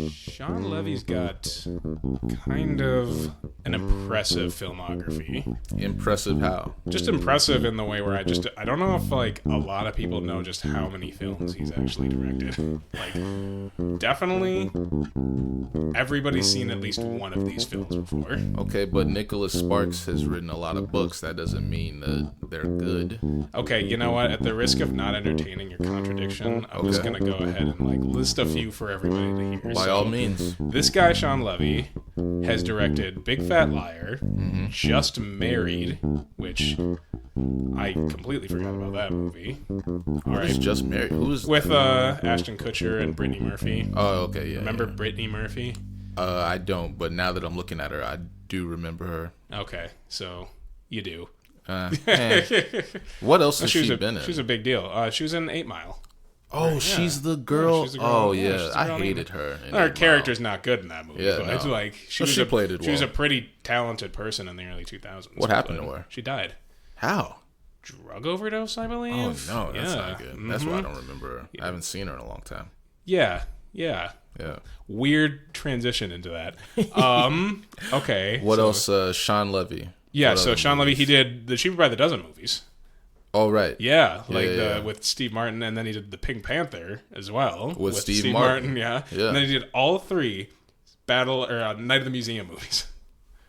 Sean Levy's got kind of an impressive filmography. Impressive how? Just impressive in the way where I don't know if like a lot of people know just how many films he's actually directed. Like, definitely everybody's seen at least one of these films before. Okay, but Nicholas Sparks has written a lot of books. That doesn't mean that they're good. Okay, you know what? At the risk of not entertaining your contradiction, I'm just gonna go ahead and like list a few for everybody to hear. By all means. This guy, Sean Levy, has directed Big Fat Liar, Just Married, which I completely forgot about that movie. All right, Just Married? Who's with Ashton Kutcher and Brittany Murphy. Oh, okay, yeah. Remember Brittany Murphy? I don't, but now that I'm looking at her, I do remember her. Okay, so you do. What else has she been in? She was a big deal. She was in 8 Mile. Oh, she's the girl. Yeah, she's the girl. Oh, Yeah, yeah. I hated her. Her character's not good in that movie. Yeah, but no. it's like she was a pretty talented person in the early 2000s. What happened to her? She died. How? Drug overdose, I believe. Oh no, that's not good. That's why I don't remember her. I haven't seen her in a long time. Yeah. Weird transition into that. Okay. What else? Sean Levy. Yeah, so Sean Levy, he did the Cheaper by the Dozen movies. Oh, right. Yeah, with Steve Martin, and then he did the Pink Panther as well. With Steve Martin. Yeah. And then he did all 3 Night of the Museum movies.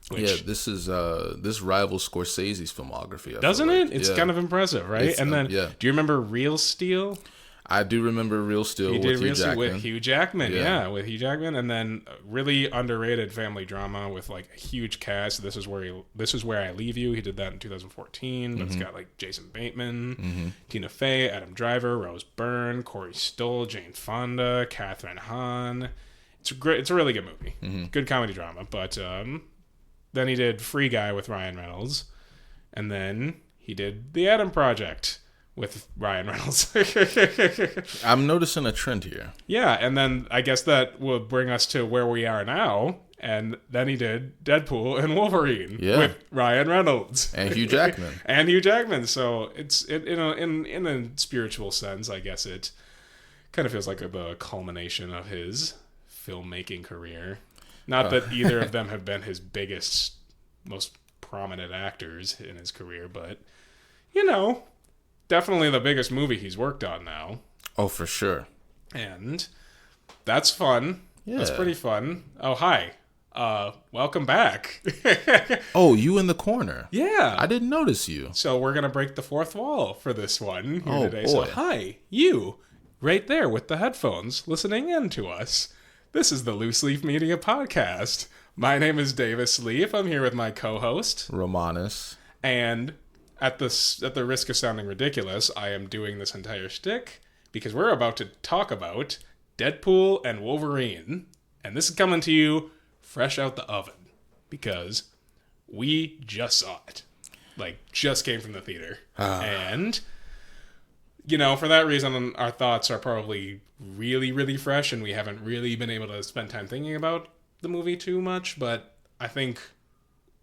This rivals Scorsese's filmography. Doesn't it? It's kind of impressive, right? And then, do you remember Real Steel? I do remember Real Steel with Hugh Jackman. With Hugh Jackman, with Hugh Jackman, and then really underrated family drama with like a huge cast. This is where I leave you. He did that in 2014. But it's got like Jason Bateman, Tina Fey, Adam Driver, Rose Byrne, Corey Stoll, Jane Fonda, Kathryn Hahn. It's a really good movie. Good comedy drama. But then he did Free Guy with Ryan Reynolds, and then he did The Adam Project with Ryan Reynolds. I'm noticing a trend here. Yeah, and then I guess that will bring us to where we are now. And then he did Deadpool and Wolverine with Ryan Reynolds and Hugh Jackman. So it's in a spiritual sense, I guess it kind of feels like the culmination of his filmmaking career. Not that either of them have been his biggest, most prominent actors in his career, but definitely the biggest movie he's worked on now. Oh, for sure. And that's fun. Yeah. That's pretty fun. Oh, hi. Welcome back. Oh, you in the corner. Yeah. I didn't notice you. So we're going to break the fourth wall for this one here today. Boy. So hi, you, right there with the headphones, listening in to us. This is the Loose Leaf Media Podcast. My name is Davis Leaf. I'm here with my co-host, Romanus. And at the risk of sounding ridiculous, I am doing this entire shtick because we're about to talk about Deadpool and Wolverine. And this is coming to you fresh out the oven because we just saw it. Like, just came from the theater. And, for that reason, our thoughts are probably really, really fresh, and we haven't really been able to spend time thinking about the movie too much, but I think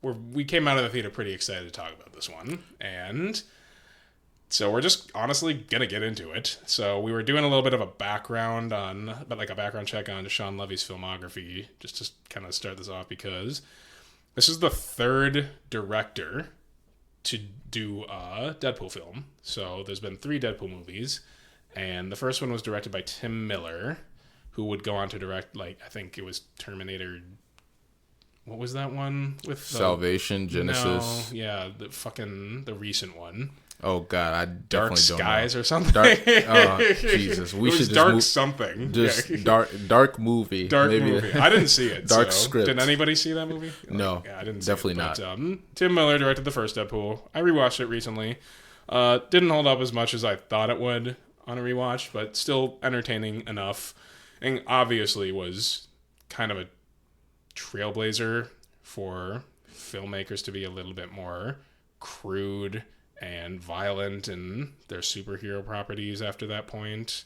we came out of the theater pretty excited to talk about this one, and so we're just honestly gonna get into it. So we were doing a little bit of a background check on Sean Levy's filmography, just to kind of start this off, because this is the third director to do a Deadpool film. So there's been 3 Deadpool movies, and the first one was directed by Tim Miller, who would go on to direct, I think it was Terminator. What was that one with Salvation, Genesis? No, yeah, the recent one. Oh God, I definitely Dark don't Skies know. or something. Jesus, we should dark something. Just dark movie. Dark movie. I didn't see it. Dark script. Did anybody see that movie? No, yeah, I didn't. Definitely see it. not. But, Tim Miller directed the first Deadpool. I rewatched it recently. Didn't hold up as much as I thought it would on a rewatch, but still entertaining enough, and obviously was kind of a trailblazer for filmmakers to be a little bit more crude and violent in their superhero properties after that point.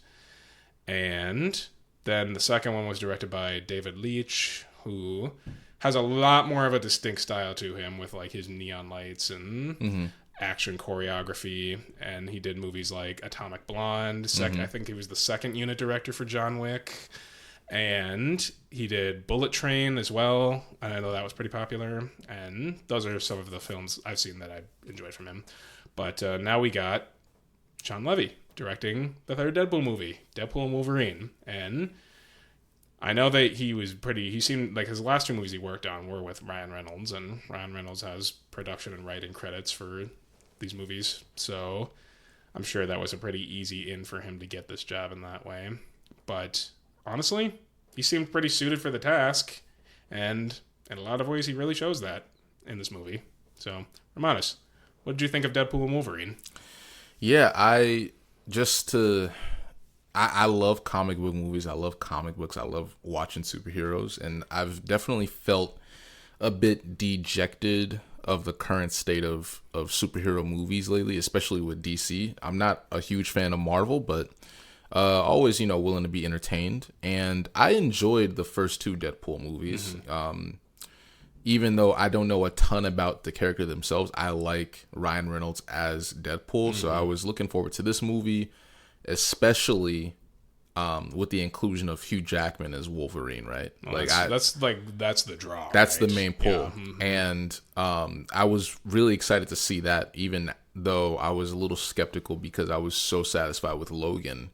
And then the second one was directed by David Leitch, who has a lot more of a distinct style to him with like his neon lights and action choreography. And he did movies like Atomic Blonde. I think he was the second unit director for John Wick. And he did Bullet Train as well. And I know that was pretty popular. And those are some of the films I've seen that I enjoyed from him. But now we got Sean Levy directing the third Deadpool movie, Deadpool and Wolverine. And I know that he seemed like his last two movies he worked on were with Ryan Reynolds, and Ryan Reynolds has production and writing credits for these movies. So I'm sure that was a pretty easy in for him to get this job in that way. But honestly, he seemed pretty suited for the task, and in a lot of ways he really shows that in this movie. So, Romanus, what did you think of Deadpool and Wolverine? Yeah, I love comic book movies. I love comic books. I love watching superheroes. And I've definitely felt a bit dejected of the current state of superhero movies lately, especially with DC. I'm not a huge fan of Marvel, but always, willing to be entertained. And I enjoyed the first two Deadpool movies. Even though I don't know a ton about the character themselves, I like Ryan Reynolds as Deadpool. So I was looking forward to this movie, especially with the inclusion of Hugh Jackman as Wolverine, right? Well, that's the draw. That's right? the main pull. Yeah. And I was really excited to see that, even though I was a little skeptical because I was so satisfied with Logan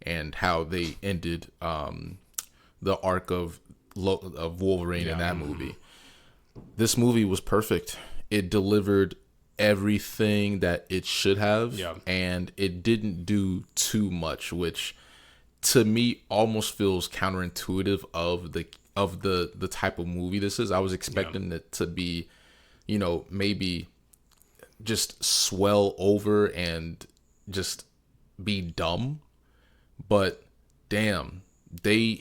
and how they ended the arc of Wolverine in that movie. This movie was perfect. It delivered everything that it should have, and it didn't do too much, which to me almost feels counterintuitive of the type of movie this is. I was expecting it to be, maybe just swell over and just be dumb, but damn, they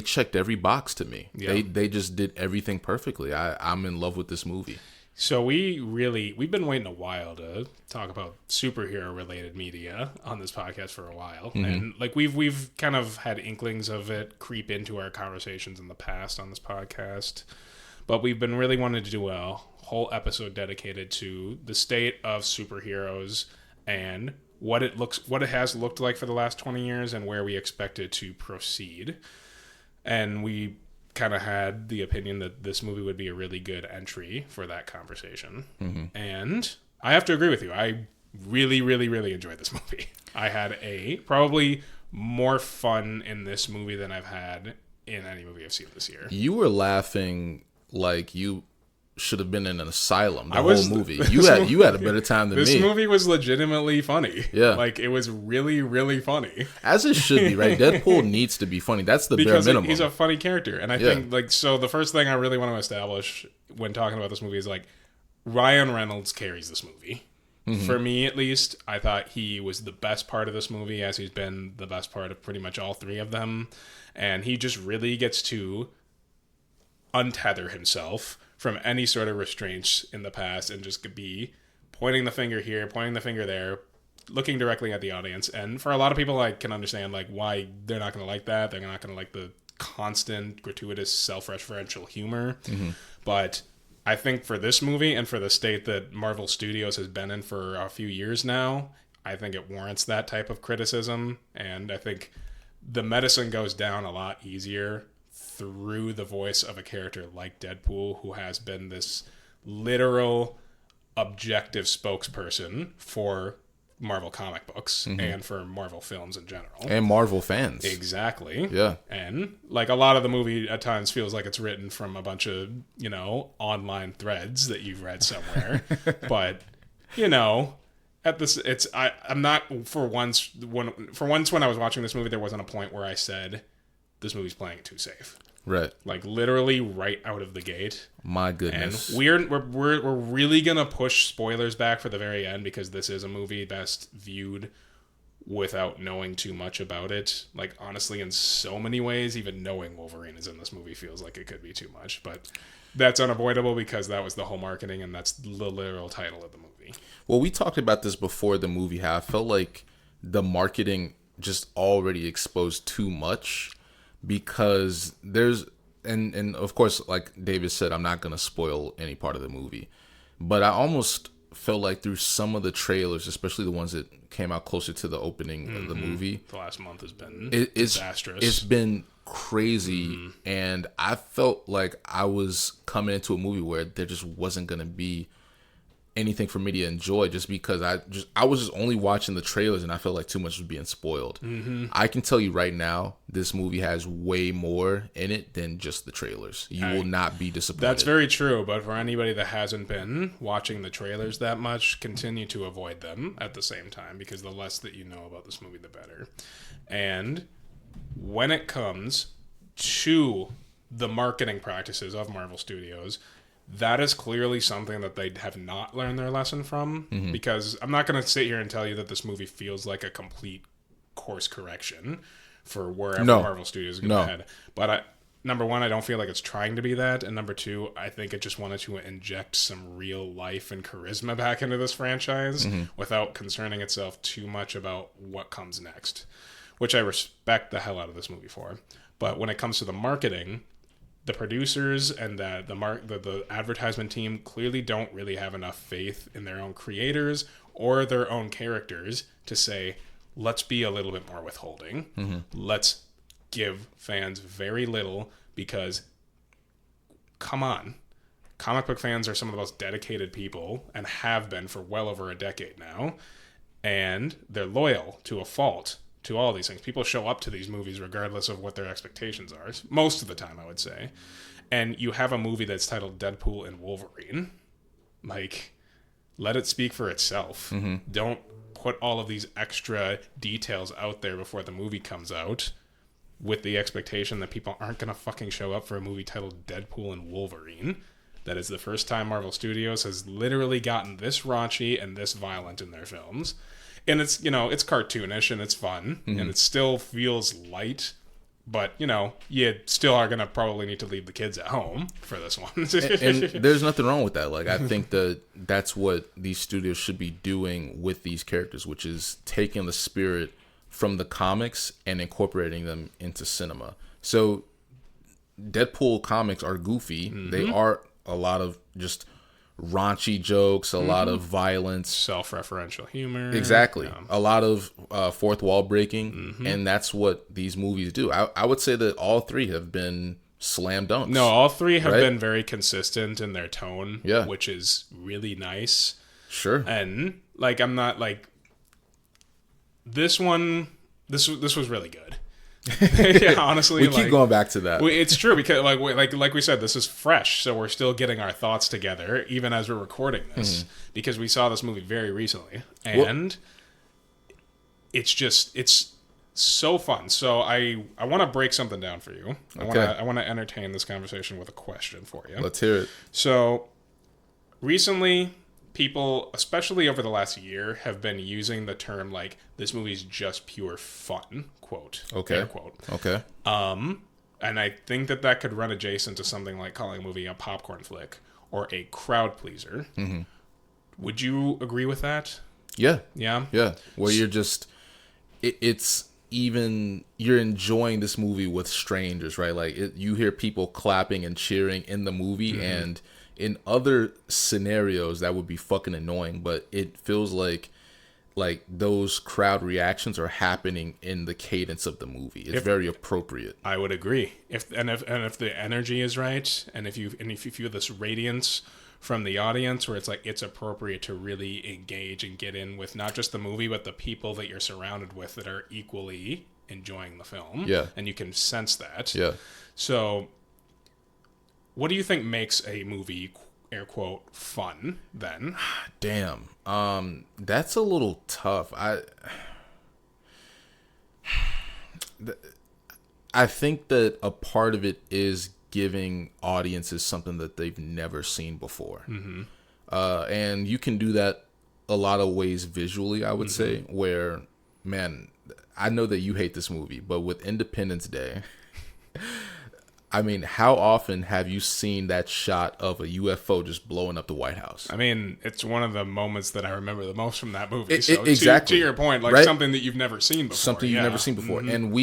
checked every box to me. Yeah. They just did everything perfectly. I'm in love with this movie. So we've been waiting a while to talk about superhero related media on this podcast for a while. And like we've kind of had inklings of it creep into our conversations in the past on this podcast. But we've been really wanting to do a whole episode dedicated to the state of superheroes and what it has looked like for the last 20 years and where we expect it to proceed. And we kind of had the opinion that this movie would be a really good entry for that conversation. And I have to agree with you. I really, really, really enjoyed this movie. I had probably more fun in this movie than I've had in any movie I've seen this year. You were laughing like you should have been in an asylum the whole movie. You had a better time than me. This movie was legitimately funny. Yeah. Like, it was really, really funny. As it should be, right? Deadpool needs to be funny. That's the bare minimum. He's a funny character. And I think, so the first thing I really want to establish when talking about this movie is, Ryan Reynolds carries this movie. For me, at least, I thought he was the best part of this movie, as he's been the best part of pretty much all three of them. And he just really gets to untether himself from any sort of restraints in the past and just be pointing the finger here, pointing the finger there, looking directly at the audience. And for a lot of people, I can understand why they're not going to like that. They're not going to like the constant, gratuitous, self-referential humor. But I think for this movie and for the state that Marvel Studios has been in for a few years now, I think it warrants that type of criticism. And I think the medicine goes down a lot easier through the voice of a character like Deadpool, who has been this literal, objective spokesperson for Marvel comic books and for Marvel films in general. And Marvel fans. Exactly. Yeah. And a lot of the movie at times feels like it's written from a bunch of, online threads that you've read somewhere. But, at this, I'm not, for once when I was watching this movie, there wasn't a point where I said, this movie's playing it too safe. Right. Literally right out of the gate. My goodness. And we're really gonna push spoilers back for the very end, because this is a movie best viewed without knowing too much about it. Honestly, in so many ways, even knowing Wolverine is in this movie feels like it could be too much. But that's unavoidable because that was the whole marketing and that's the literal title of the movie. Well, we talked about this before the movie. How I felt like the marketing just already exposed too much, because there's and of course, like David said, I'm not gonna spoil any part of the movie, but I almost felt like through some of the trailers, especially the ones that came out closer to the opening of the movie, The last month has been it's disastrous. It's been crazy, and I felt like I was coming into a movie where there just wasn't gonna be anything for me to enjoy, just because I was just only watching the trailers, and I felt like too much was being spoiled. I can tell you right now, this movie has way more in it than just the trailers. You will not be disappointed. That's very true, but for anybody that hasn't been watching the trailers that much, continue to avoid them at the same time, because the less that you know about this movie, the better. And when it comes to the marketing practices of Marvel Studios, that is clearly something that they have not learned their lesson from, because I'm not going to sit here and tell you that this movie feels like a complete course correction for wherever Marvel Studios is going to head. But number one, I don't feel like it's trying to be that, and number two, I think it just wanted to inject some real life and charisma back into this franchise without concerning itself too much about what comes next, which I respect the hell out of this movie for. But when it comes to the marketing, the producers and the advertisement team clearly don't really have enough faith in their own creators or their own characters to say, let's be a little bit more withholding. Let's give fans very little, because, come on, comic book fans are some of the most dedicated people and have been for well over a decade now, and they're loyal to a fault to all these things. People show up to these movies regardless of what their expectations are, most of the time, I would say. And you have a movie that's titled Deadpool and Wolverine. Like, let it speak for itself. Don't put all of these extra details out there before the movie comes out with the expectation that people aren't going to fucking show up for a movie titled Deadpool and Wolverine. That is the first time Marvel Studios has literally gotten this raunchy and this violent in their films. And it's, it's cartoonish and it's fun, and it still feels light, but, you still are going to probably need to leave the kids at home for this one. and there's nothing wrong with that. Like, I think that's what these studios should be doing with these characters, which is taking the spirit from the comics and incorporating them into cinema. So Deadpool comics are goofy. They are a lot of just raunchy jokes, a lot of violence, self-referential humor, exactly, a lot of fourth wall breaking, and that's what these movies do. I would say that all three have been slam dunks. No, all three have been very consistent in their tone, yeah, which is really nice. Sure. And like, I'm not like this one. This was really good. Yeah, honestly, we keep going back to that. It's true, because like we said, this is fresh, so we're still getting our thoughts together even as we're recording this, because we saw this movie very recently, and it's so fun. So I want to break something down for you. I want to entertain this conversation with a question for you. Let's hear it. So recently, people, especially over the last year, have been using the term like, this movie's just pure fun, quote. Okay. Air quote. Okay. And I think that could run adjacent to something like calling a movie a popcorn flick or a crowd pleaser. Would you agree with that? Yeah. Yeah? Yeah. Where you're just, it's even, you're enjoying this movie with strangers, right? Like, you hear people clapping and cheering in the movie, and in other scenarios that would be fucking annoying, but it feels like those crowd reactions are happening in the cadence of the movie. It's very appropriate. I would agree. If the energy is right, and if you feel this radiance from the audience, where it's like, it's appropriate to really engage and get in with not just the movie, but the people that you're surrounded with that are equally enjoying the film. Yeah. And you can sense that. Yeah. So what do you think makes a movie, air quote, fun then? Damn. That's a little tough. I think that a part of it is giving audiences something that they've never seen before. And you can do that a lot of ways visually, I would say, where, man, I know that you hate this movie, but with Independence Day, I mean, how often have you seen that shot of a UFO just blowing up the White House? I mean, it's one of the moments that I remember the most from that movie. So exactly. To your point, like right? something that you've never seen before. Something you've never seen before. And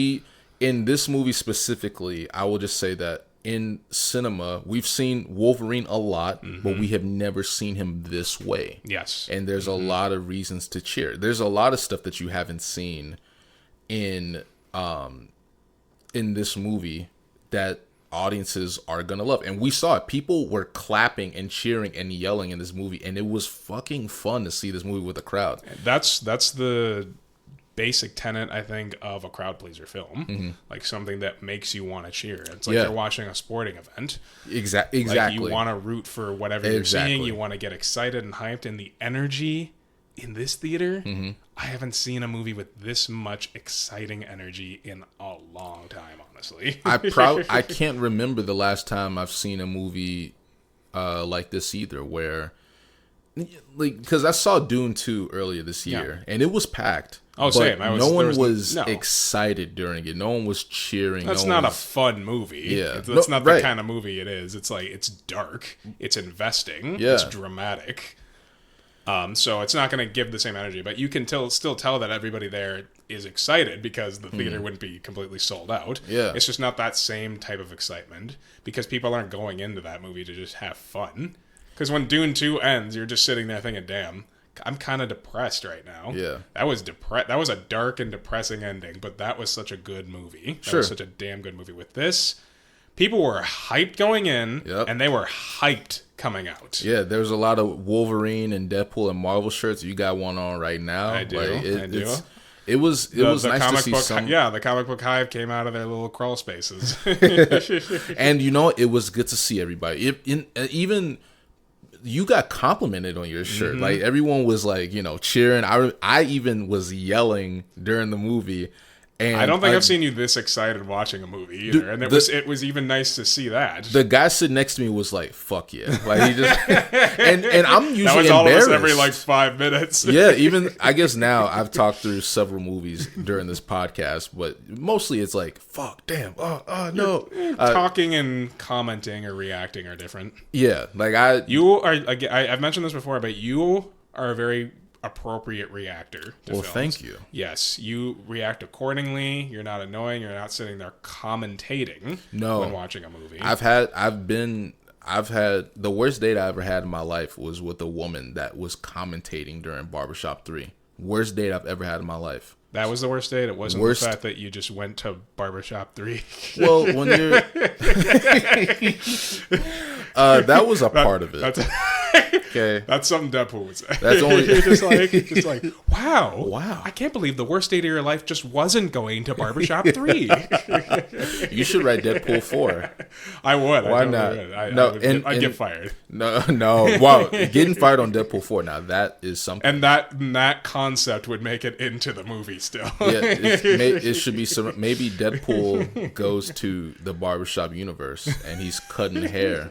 in this movie specifically, I will just say that in cinema, we've seen Wolverine a lot, but we have never seen him this way. Yes. And there's a lot of reasons to cheer. There's a lot of stuff that you haven't seen in this movie that audiences are gonna love, and we saw it. People were clapping and cheering and yelling in this movie, and it was fucking fun to see this movie with a crowd. That's the basic tenet, I think, of a crowd pleaser film. Like something that makes you want to cheer. It's like you're watching a sporting event. Exactly. Like you want to root for whatever you're seeing. You want to get excited and hyped, and the energy in this theater. I haven't seen a movie with this much exciting energy in a long time, honestly. I can't remember the last time I've seen a movie like this either, where like, because I saw Dune 2 earlier this year, and it was packed. Oh, same. No one was excited during it. No one was cheering. That's not a fun movie. Yeah. That's not the kind of movie it is. It's like, it's dark. It's investing. Yeah. It's dramatic. So it's not going to give the same energy, but you can still tell that everybody there is excited because the theater wouldn't be completely sold out. Yeah. It's just not that same type of excitement because people aren't going into that movie to just have fun. Because when Dune 2 ends, you're just sitting there thinking, damn, I'm kind of depressed right now. Yeah. That was a dark and depressing ending, but that was such a good movie. That was such a damn good movie. With this, people were hyped going in, and they were hyped coming out. Yeah, there's a lot of Wolverine and Deadpool and Marvel shirts. You got one on right now. I do. I do. It was nice to see some. Yeah, the comic book hive came out of their little crawl spaces. And you know, it was good to see everybody. Even you got complimented on your shirt. Like everyone was like, cheering. I even was yelling during the movie. And I don't think I've seen you this excited watching a movie either. And it was even nice to see that. The guy sitting next to me was like, "Fuck yeah!" Like he just and I'm usually that was embarrassed. all of us every like 5 minutes. Yeah, even I guess now I've talked through several movies during this podcast, but mostly it's like, "Fuck, damn, no." Talking and commenting or reacting are different. Yeah, like I've mentioned this before, but you are a very appropriate reactor to films. Thank you. Yes, you react accordingly. You're not annoying. You're not sitting there commentating when watching a movie. I've had the worst date I ever had in my life was with a woman that was commentating during Barbershop 3. Worst date I've ever had in my life. That was the worst date? It wasn't the fact that you just went to Barbershop 3? Well, when you're... that was a part of it. Okay. That's something Deadpool would say. That's only... just like, wow. I can't believe the worst date of your life just wasn't going to Barbershop 3. You should write Deadpool 4. I would. Why not? I'd get fired. No. Wow. Getting fired on Deadpool 4. Now, that is something. And that concept would make it into the movie still. Yeah, it should be some. Maybe Deadpool goes to the Barbershop universe and he's cutting hair.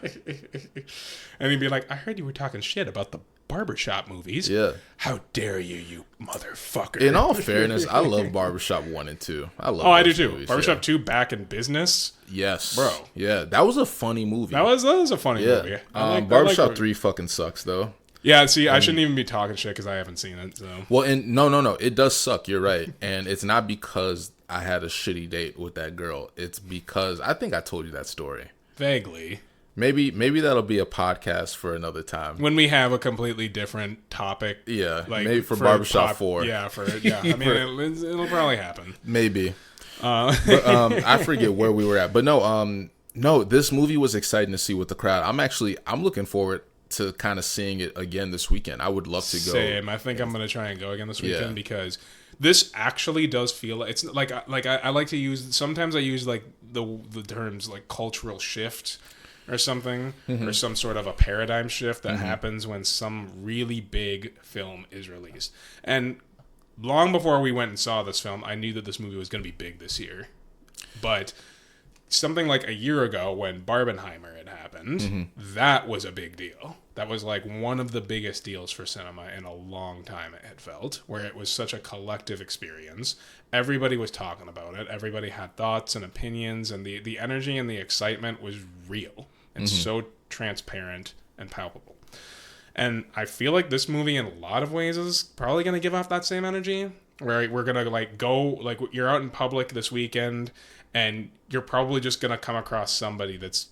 And he'd be like, I heard you were talking shit about the Barbershop movies. Yeah. How dare you motherfucker. In all fairness, I love Barbershop 1 and 2. I do too. Movies, Barbershop 2 back in business. Yes. Bro. Yeah, that was a funny movie. That was a funny movie. Barbershop 3 fucking sucks though. Yeah, see, I shouldn't even be talking shit because I haven't seen it. So. Well, and no, it does suck. You're right, and it's not because I had a shitty date with that girl. It's because I think I told you that story Vaguely. Maybe that'll be a podcast for another time when we have a completely different topic. Yeah, like maybe for Barbershop 4. Yeah, I mean, it'll probably happen. Maybe. But, I forget where we were at, but no, this movie was exciting to see with the crowd. I'm looking forward to kind of seeing it again this weekekend. I would love to go. Same. I think I'm going to try and go again this weekend because this actually does feel it's like I like to use, sometimes I use like the terms like cultural shift or something, or some sort of a paradigm shift that happens when some really big film is released. And long before we went and saw this film, I knew that this movie was going to be big this year. But something like a year ago when Barbenheimer had happened, that was a big deal. that was like one of the biggest deals for cinema in a long time, it had felt, where it was such a collective experience. Everybody was talking about it. Everybody had thoughts and opinions, and the energy and the excitement was real and so transparent and palpable. And I feel like this movie in a lot of ways is probably going to give off that same energy, where we're going to like go, like you're out in public this weekend and you're probably just going to come across somebody that's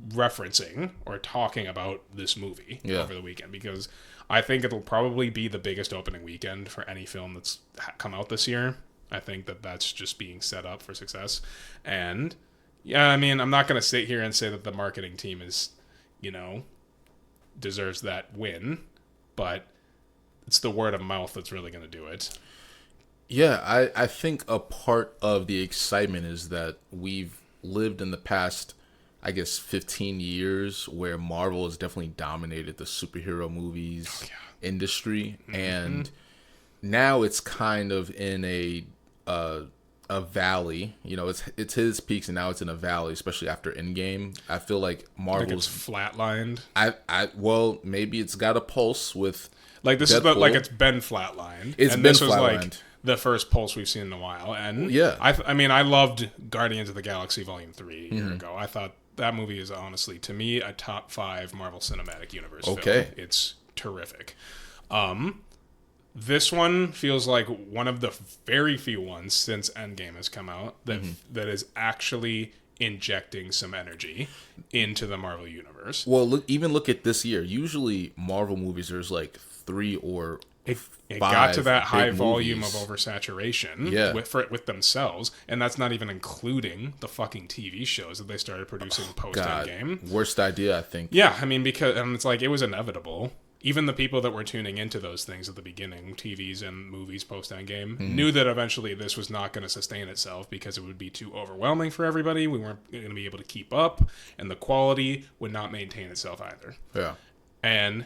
referencing or talking about this movie over the weekend, because I think it'll probably be the biggest opening weekend for any film that's come out this year. I think that that's just being set up for success. And yeah, I mean, I'm not going to sit here and say that the marketing team is, deserves that win, but it's the word of mouth that's really going to do it. Yeah, I think a part of the excitement is that we've lived in the past, I guess, 15 years where Marvel has definitely dominated the superhero movies industry. And now it's kind of in a valley. It's his peaks, and now it's in a valley, especially after Endgame. I feel like Marvel's flatlined. Well, maybe it's got a pulse with like this Deadpool. Is like it's been flatlined. This was like the first pulse we've seen in a while. And I mean, I loved Guardians of the Galaxy Volume 3 a year ago. I thought that movie is honestly, to me, a top 5 Marvel Cinematic Universe film. It's terrific. This one feels like one of the very few ones since Endgame has come out that is actually injecting some energy into the Marvel Universe. Well, look at this year. Usually Marvel movies, there's like 3 or it got to that high volume movies. of oversaturation with themselves, and that's not even including the fucking TV shows that they started producing post-Endgame. Worst idea, I think. Yeah, I mean, because it's like it was inevitable. Even the people that were tuning into those things at the beginning, TVs and movies post-Endgame, knew that eventually this was not going to sustain itself because it would be too overwhelming for everybody. We weren't going to be able to keep up, and the quality would not maintain itself either. Yeah. And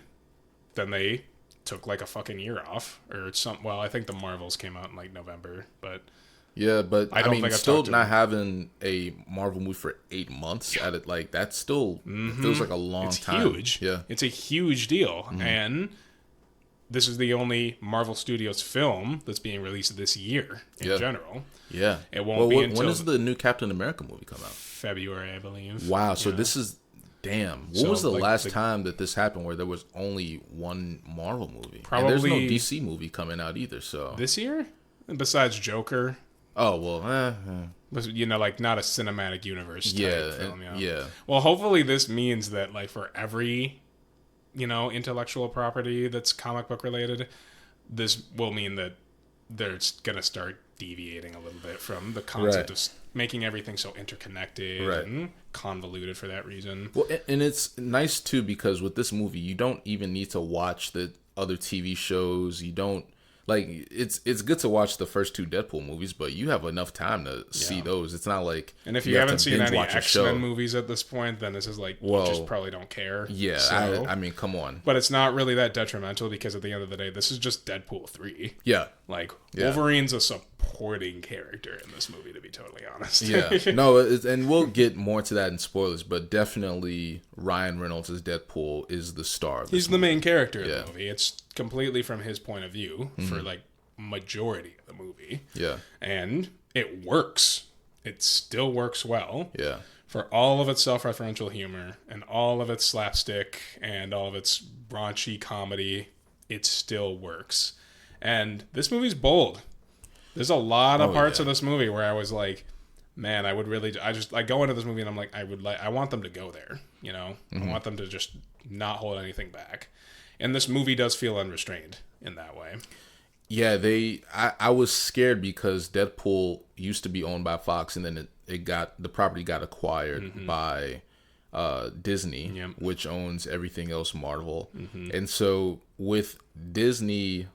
then they took like a fucking year off, or something. Well, I think the Marvels came out in like November, but yeah, but I mean, still not them. Having a Marvel movie for 8 months at it, like that still feels like a long time. It's huge. Yeah, it's a huge deal, and this is the only Marvel Studios film that's being released this year in general. Yeah, it won't be until when does the new Captain America movie come out? February, I believe. Wow, so this is. Damn. When was the last time that this happened where there was only one Marvel movie? Probably. And there's no DC movie coming out either, so. This year? Besides Joker. Oh, well, like not a cinematic universe type film. Yeah. Well, hopefully this means that like for every, intellectual property that's comic book related, this will mean that they're going to start deviating a little bit from the concept of making everything so interconnected and convoluted for that reason. Well, and it's nice too because with this movie, you don't even need to watch the other TV shows. You don't it's good to watch the first 2 Deadpool movies, but you have enough time to see those. It's not like and if you haven't seen any X-Men movies at this point, then this is like you just probably don't care. Yeah, so, I mean, come on. But it's not really that detrimental because at the end of the day, this is just Deadpool 3. Yeah, Wolverine's a supporting character in this movie, to be totally honest. Yeah, no, and we'll get more to that in spoilers, but definitely Ryan Reynolds as Deadpool is the star of this He's the main character of the movie. It's completely from his point of view for like majority of the movie. Yeah. And it works. It still works well. Yeah. For all of its self-referential humor and all of its slapstick and all of its raunchy comedy, it still works. And this movie's bold. There's a lot of parts of this movie where I was like, man, I go into this movie and I'm like, I want them to go there, I want them to just not hold anything back. And this movie does feel unrestrained in that way. Yeah, I was scared because Deadpool used to be owned by Fox and then the property got acquired by Disney, which owns everything else Marvel. And so with Disney,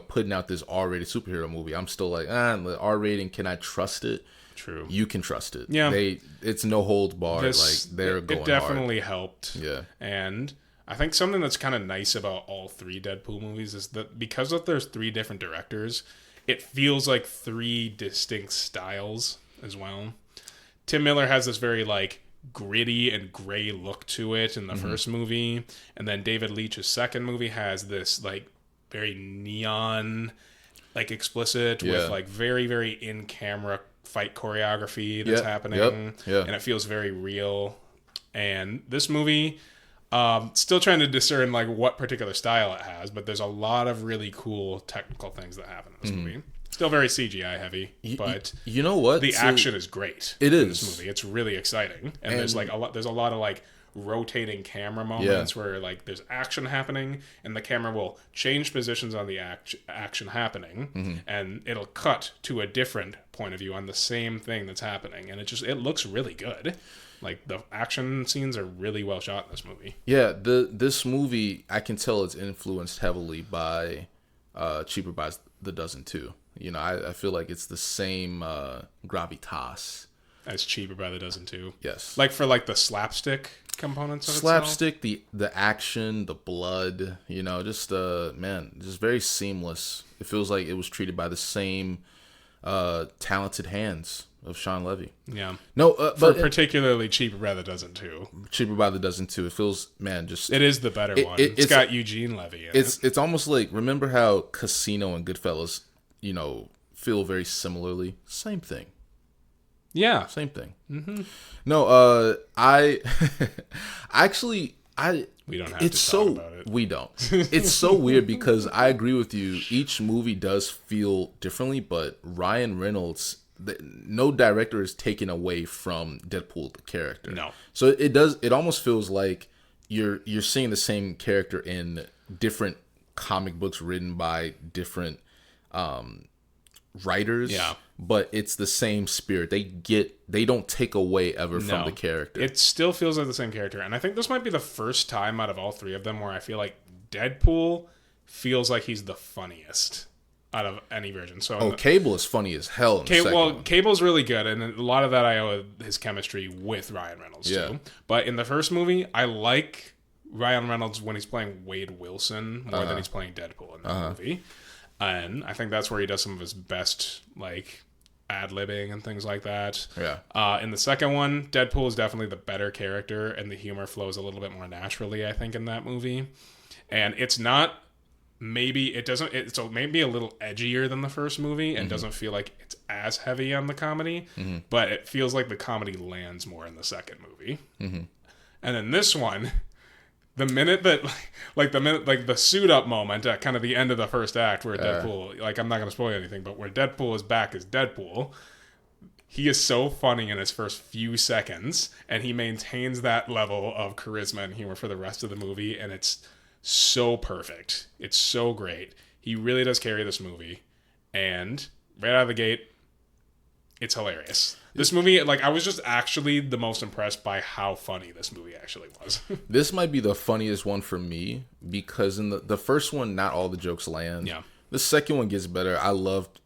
putting out this R-rated superhero movie, I'm still like, the R rating, can I trust it? True. You can trust it. Yeah. It's no holds barred. They're going hard. It definitely helped. Yeah. And I think something that's kind of nice about all 3 Deadpool movies is that because there's 3 different directors, it feels like 3 distinct styles as well. Tim Miller has this very gritty and gray look to it in the first movie, and then David Leitch's second movie has this like very neon, like explicit with like very very in camera fight choreography that's happening, and it feels very real. And this movie, still trying to discern like what particular style it has, but there's a lot of really cool technical things that happen in this movie. Still very CGI heavy, but you know what? The action is great. It in is. this movie. It's really exciting, and there's like a lot. There's a lot of like rotating camera moments where like there's action happening, and the camera will change positions on the action happening, and it'll cut to a different point of view on the same thing that's happening, and it looks really good. Like the action scenes are really well shot in this movie. Yeah, this movie, I can tell it's influenced heavily by Cheaper by the Dozen too. You know, I feel like it's the same gravitas as Cheaper by the Dozen too. Yes, like for like the slapstick components of slapstick, the action, the blood. You know, just just very seamless. It feels like it was treated by the same talented hands of Sean Levy. Yeah. No, but particularly Cheaper by the Dozen too. Cheaper by the Dozen too. It feels, just it is the better one. It's got Eugene Levy in it. It's almost like, remember how Casino and Goodfellas, you know, feel very similarly? Same thing. Yeah. Same thing. Mm-hmm. No, I actually we don't have to talk about it. We don't. It's so weird because I agree with you. Each movie does feel differently, but Ryan Reynolds, no director is taken away from Deadpool the character. No. So it almost feels like you're seeing the same character in different comic books written by different writers. Yeah. But it's the same spirit. They don't take away ever from the character. It still feels like the same character. And I think this might be the first time out of all three of them where I feel like Deadpool feels like he's the funniest out of any version. So Cable is funny as hell. Cable's really good, and a lot of that I owe his chemistry with Ryan Reynolds too. But in the first movie, I like Ryan Reynolds when he's playing Wade Wilson more than he's playing Deadpool in that movie. And I think that's where he does some of his best, like, ad-libbing and things like that. Yeah. In the second one, Deadpool is definitely the better character, and the humor flows a little bit more naturally, I think, in that movie. And it's not, it's maybe a little edgier than the first movie, and doesn't feel like it's as heavy on the comedy, but it feels like the comedy lands more in the second movie. And then this one, the minute that, the suit up moment at kind of the end of the first act where Deadpool, I'm not going to spoil anything, but where Deadpool is back as Deadpool, he is so funny in his first few seconds, and he maintains that level of charisma and humor for the rest of the movie, and it's so perfect. It's so great. He really does carry this movie, and right out of the gate, it's hilarious. This movie, I was just actually the most impressed by how funny this movie actually was. This might be the funniest one for me because in the first one, not all the jokes land. Yeah. The second one gets better. I loved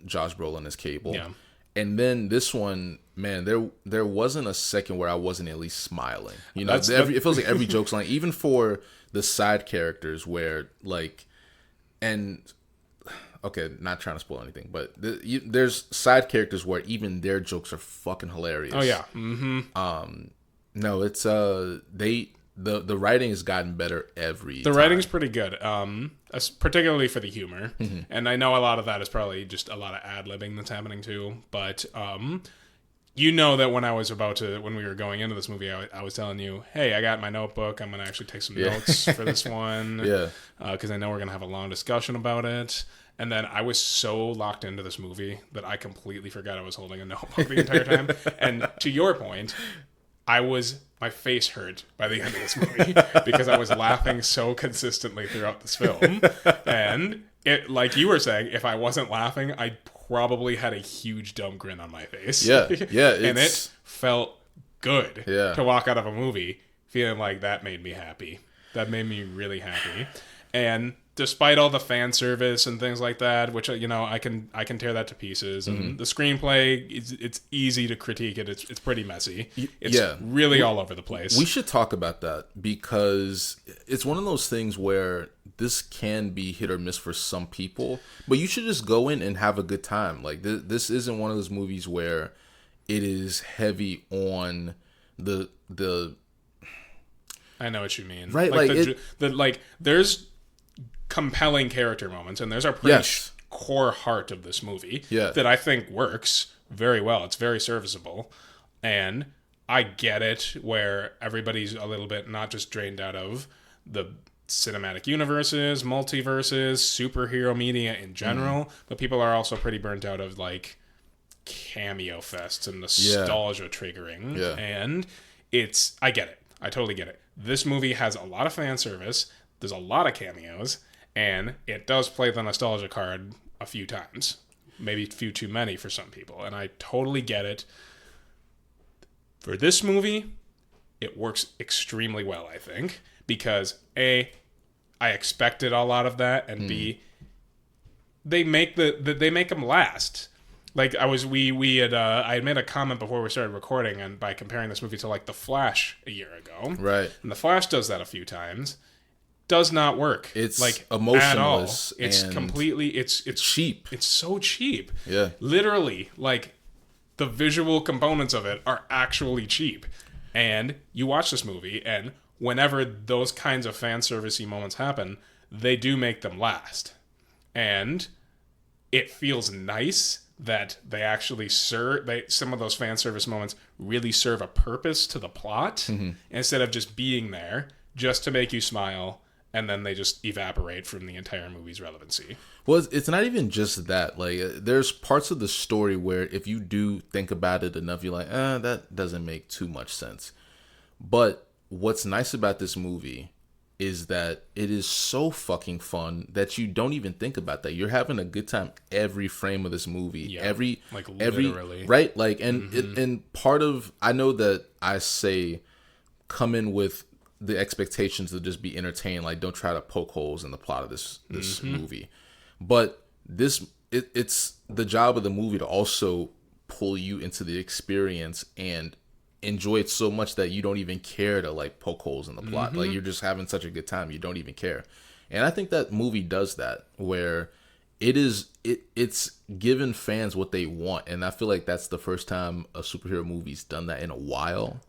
Josh Brolin as Cable. Yeah. And then this one, man, there wasn't a second where I wasn't at least smiling. You know, it feels like every joke's line, even for the side characters where okay, not trying to spoil anything, but there's side characters where even their jokes are fucking hilarious. Oh yeah. Mm-hmm. No, it's the writing has gotten better every time. The writing's pretty good, particularly for the humor. And I know a lot of that is probably just a lot of ad-libbing that's happening too. But you know that when we were going into this movie, I was telling you, hey, I got my notebook. I'm going to actually take some notes for this one. Yeah. Because I know we're going to have a long discussion about it. And then I was so locked into this movie that I completely forgot I was holding a notebook the entire time. And to your point, my face hurt by the end of this movie because I was laughing so consistently throughout this film. And it, like you were saying, if I wasn't laughing, I probably had a huge dumb grin on my face. Yeah. Yeah. And it felt good to walk out of a movie feeling like that made me happy. That made me really happy. And despite all the fan service and things like that, which I can tear that to pieces, and the screenplay, it's easy to critique it. It's pretty messy. It's really all over the place. We should talk about that because it's one of those things where this can be hit or miss for some people, but you should just go in and have a good time. Like this isn't one of those movies where it is heavy on the I know what you mean. Right, like there's compelling character moments, and there's a pretty core heart of this movie that I think works very well. It's very serviceable, and I get it where everybody's a little bit not just drained out of the cinematic universes, multiverses, superhero media in general, but people are also pretty burnt out of like cameo fests and nostalgia triggering. And I get it. I totally get it. This movie has a lot of fan service. There's a lot of cameos, and it does play the nostalgia card a few times. Maybe a few too many for some people, and I totally get it. For this movie, it works extremely well, I think, because A, I expected a lot of that, and B, they make them last. Like I had made a comment before we started recording, and by comparing this movie to like The Flash a year ago, right? And The Flash does that a few times. Does not work. It's like emotionless. At all. It's completely. It's cheap. It's so cheap. Yeah. Literally, like the visual components of it are actually cheap. And you watch this movie, and whenever those kinds of fan servicey moments happen, they do make them last. And it feels nice that they actually some of those fan service moments really serve a purpose to the plot instead of just being there just to make you smile, and then they just evaporate from the entire movie's relevancy. Well, it's not even just that. Like, there's parts of the story where if you do think about it enough, you're like, that doesn't make too much sense. But what's nice about this movie is that it is so fucking fun that you don't even think about that. You're having a good time every frame of this movie. Yeah, every literally. Right? Like, and and part of, I know that I say come in with the expectations to just be entertained. Like, don't try to poke holes in the plot of this movie. But it's the job of the movie to also pull you into the experience and enjoy it so much that you don't even care to like poke holes in the plot. Like, you're just having such a good time, you don't even care. And I think that movie does that, where it's given fans what they want, and I feel like that's the first time a superhero movie's done that in a while.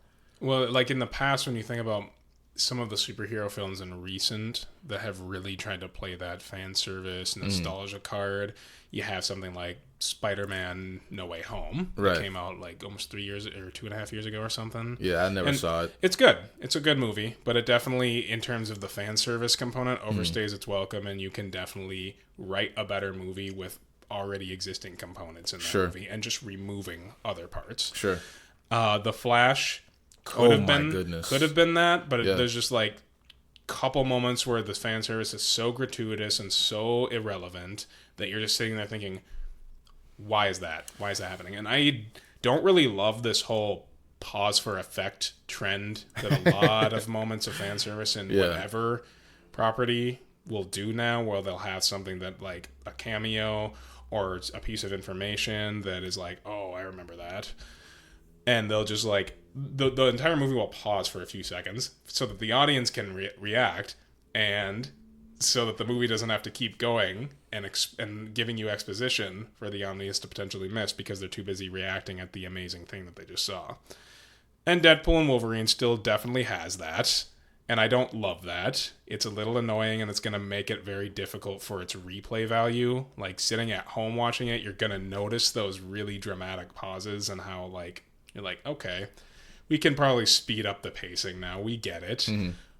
Well, like in the past, when you think about some of the superhero films in recent that have really tried to play that fan service nostalgia card, you have something like Spider-Man No Way Home that came out like almost 3 years or 2.5 years ago or something. Yeah, I never saw it. It's good. It's a good movie, but it definitely, in terms of the fan service component, overstays its welcome, and you can definitely write a better movie with already existing components in that movie and just removing other parts. Sure. The Flash could have been that, but there's just like couple moments where the fan service is so gratuitous and so irrelevant that you're just sitting there thinking, why is that happening? And I don't really love this whole pause for effect trend that a lot of moments of fan service in whatever property will do now, where they'll have something that like a cameo or a piece of information that is like, oh, I remember that. And they'll just like, the entire movie will pause for a few seconds so that the audience can react, and so that the movie doesn't have to keep going and giving you exposition for the audience to potentially miss because they're too busy reacting at the amazing thing that they just saw. And Deadpool and Wolverine still definitely has that, and I don't love that. It's a little annoying, and it's going to make it very difficult for its replay value. Like, sitting at home watching it, you're going to notice those really dramatic pauses and how, like, you're like, okay, we can probably speed up the pacing now. We get it.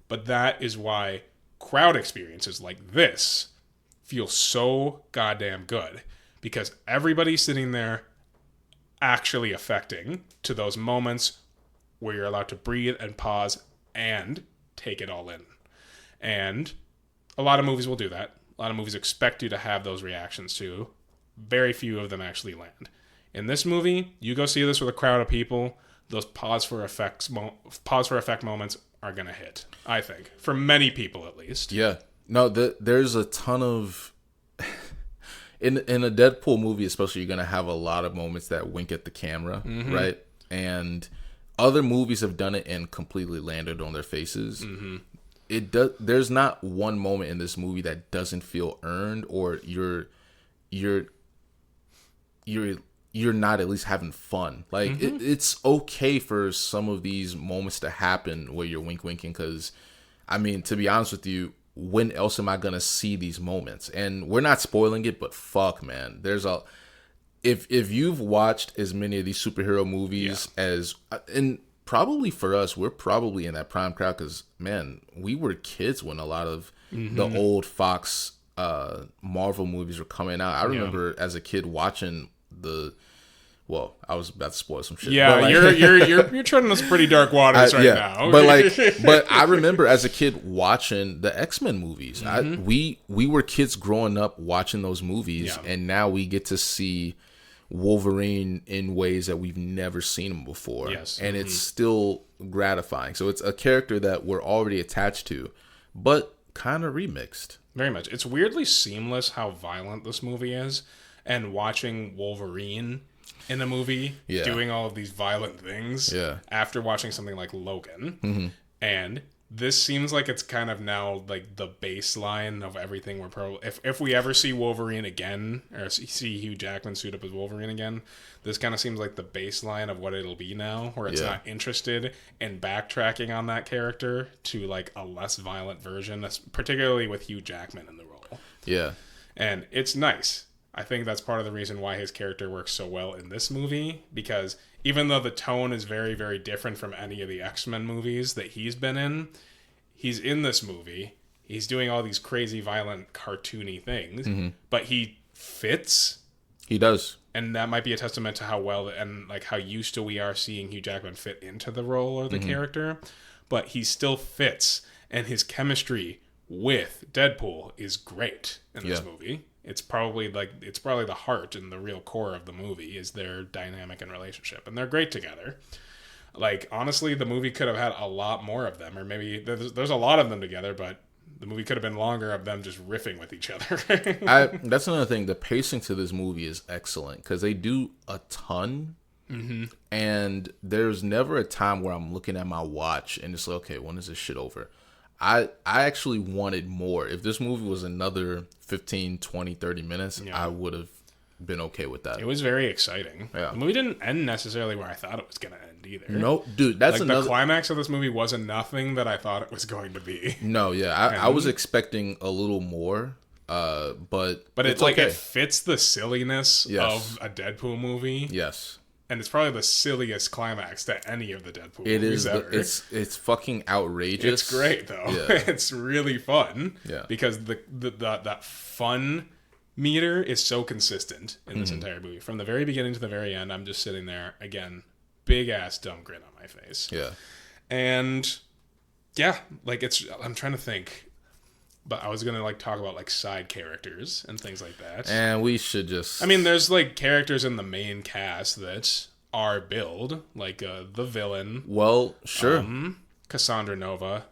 But that is why crowd experiences like this feel so goddamn good, because everybody's sitting there actually affecting to those moments where you're allowed to breathe and pause and take it all in. And a lot of movies will do that. A lot of movies expect you to have those reactions too. Very few of them actually land. In this movie, you go see this with a crowd of people, those pause for effect moments are going to hit, I think. For many people, at least. Yeah. No, there's a ton of... In a Deadpool movie, especially, you're going to have a lot of moments that wink at the camera, right? And other movies have done it and completely landed on their faces. There's not one moment in this movie that doesn't feel earned, or you're you're not at least having fun. Like it's okay for some of these moments to happen where you're winking, because I mean, to be honest with you, when else am I gonna see these moments? And we're not spoiling it, but fuck, man, there's a if you've watched as many of these superhero movies as, and probably for us, we're probably in that prime crowd, because man, we were kids when a lot of the old Fox Marvel movies were coming out. I remember as a kid watching well, I was about to spoil some shit. Yeah, like, you're treading some pretty dark waters now. But I remember as a kid watching the X-Men movies. We were kids growing up watching those movies, and now we get to see Wolverine in ways that we've never seen him before. Yes. And it's still gratifying. So it's a character that we're already attached to, but kind of remixed. Very much. It's weirdly seamless how violent this movie is, and watching Wolverine in a movie doing all of these violent things after watching something like Logan. And this seems like it's kind of now like the baseline of everything we're probably, if we ever see Wolverine again, or see Hugh Jackman suit up as Wolverine again, this kind of seems like the baseline of what it'll be now, where it's not interested in backtracking on that character to like a less violent version, particularly with Hugh Jackman in the role. Yeah. And it's nice. I think that's part of the reason why his character works so well in this movie, because even though the tone is very, very different from any of the X-Men movies that he's been in, he's in this movie, he's doing all these crazy, violent, cartoony things, but he fits. He does. And that might be a testament to how well and like how used to we are seeing Hugh Jackman fit into the role or the character, but he still fits, and his chemistry with Deadpool is great in this movie. It's probably the heart and the real core of the movie is their dynamic and relationship, and they're great together. Like, honestly, the movie could have had a lot more of them, or maybe there's a lot of them together, but the movie could have been longer of them just riffing with each other. That's another thing. The pacing to this movie is excellent, because they do a ton, and there's never a time where I'm looking at my watch and it's like, okay, when is this shit over? I actually wanted more. If this movie was another 15, 20, 30 minutes, I would have been okay with that. It was very exciting. Yeah. The movie didn't end necessarily where I thought it was going to end either. No, dude, that's like the climax of this movie wasn't nothing that I thought it was going to be. No, yeah, I was expecting a little more, but it's like okay. It fits the silliness of a Deadpool movie. Yes. And it's probably the silliest climax to any of the Deadpool movies ever. It's fucking outrageous. It's great though. Yeah. It's really fun. Yeah. Because that fun meter is so consistent in this entire movie. From the very beginning to the very end, I'm just sitting there again, big ass dumb grin on my face. Yeah. And yeah, like I'm trying to think. But I was going to like talk about like side characters and things like that. And we should just... I mean, there's like characters in the main cast that are billed, like the villain. Well, sure. Cassandra Nova.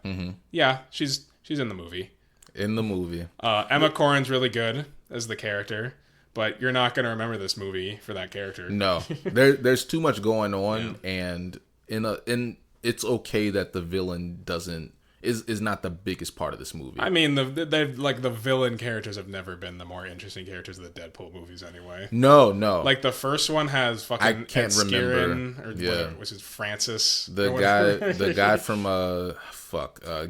Yeah, she's in the movie. In the movie. Emma Corrin's really good as the character, but you're not going to remember this movie for that character. No. There's too much going on, and it's okay that the villain is not the biggest part of this movie. I mean, the villain characters have never been the more interesting characters of the Deadpool movies anyway. No. Like the first one has fucking I can't remember. Whatever, which is Francis. The guy from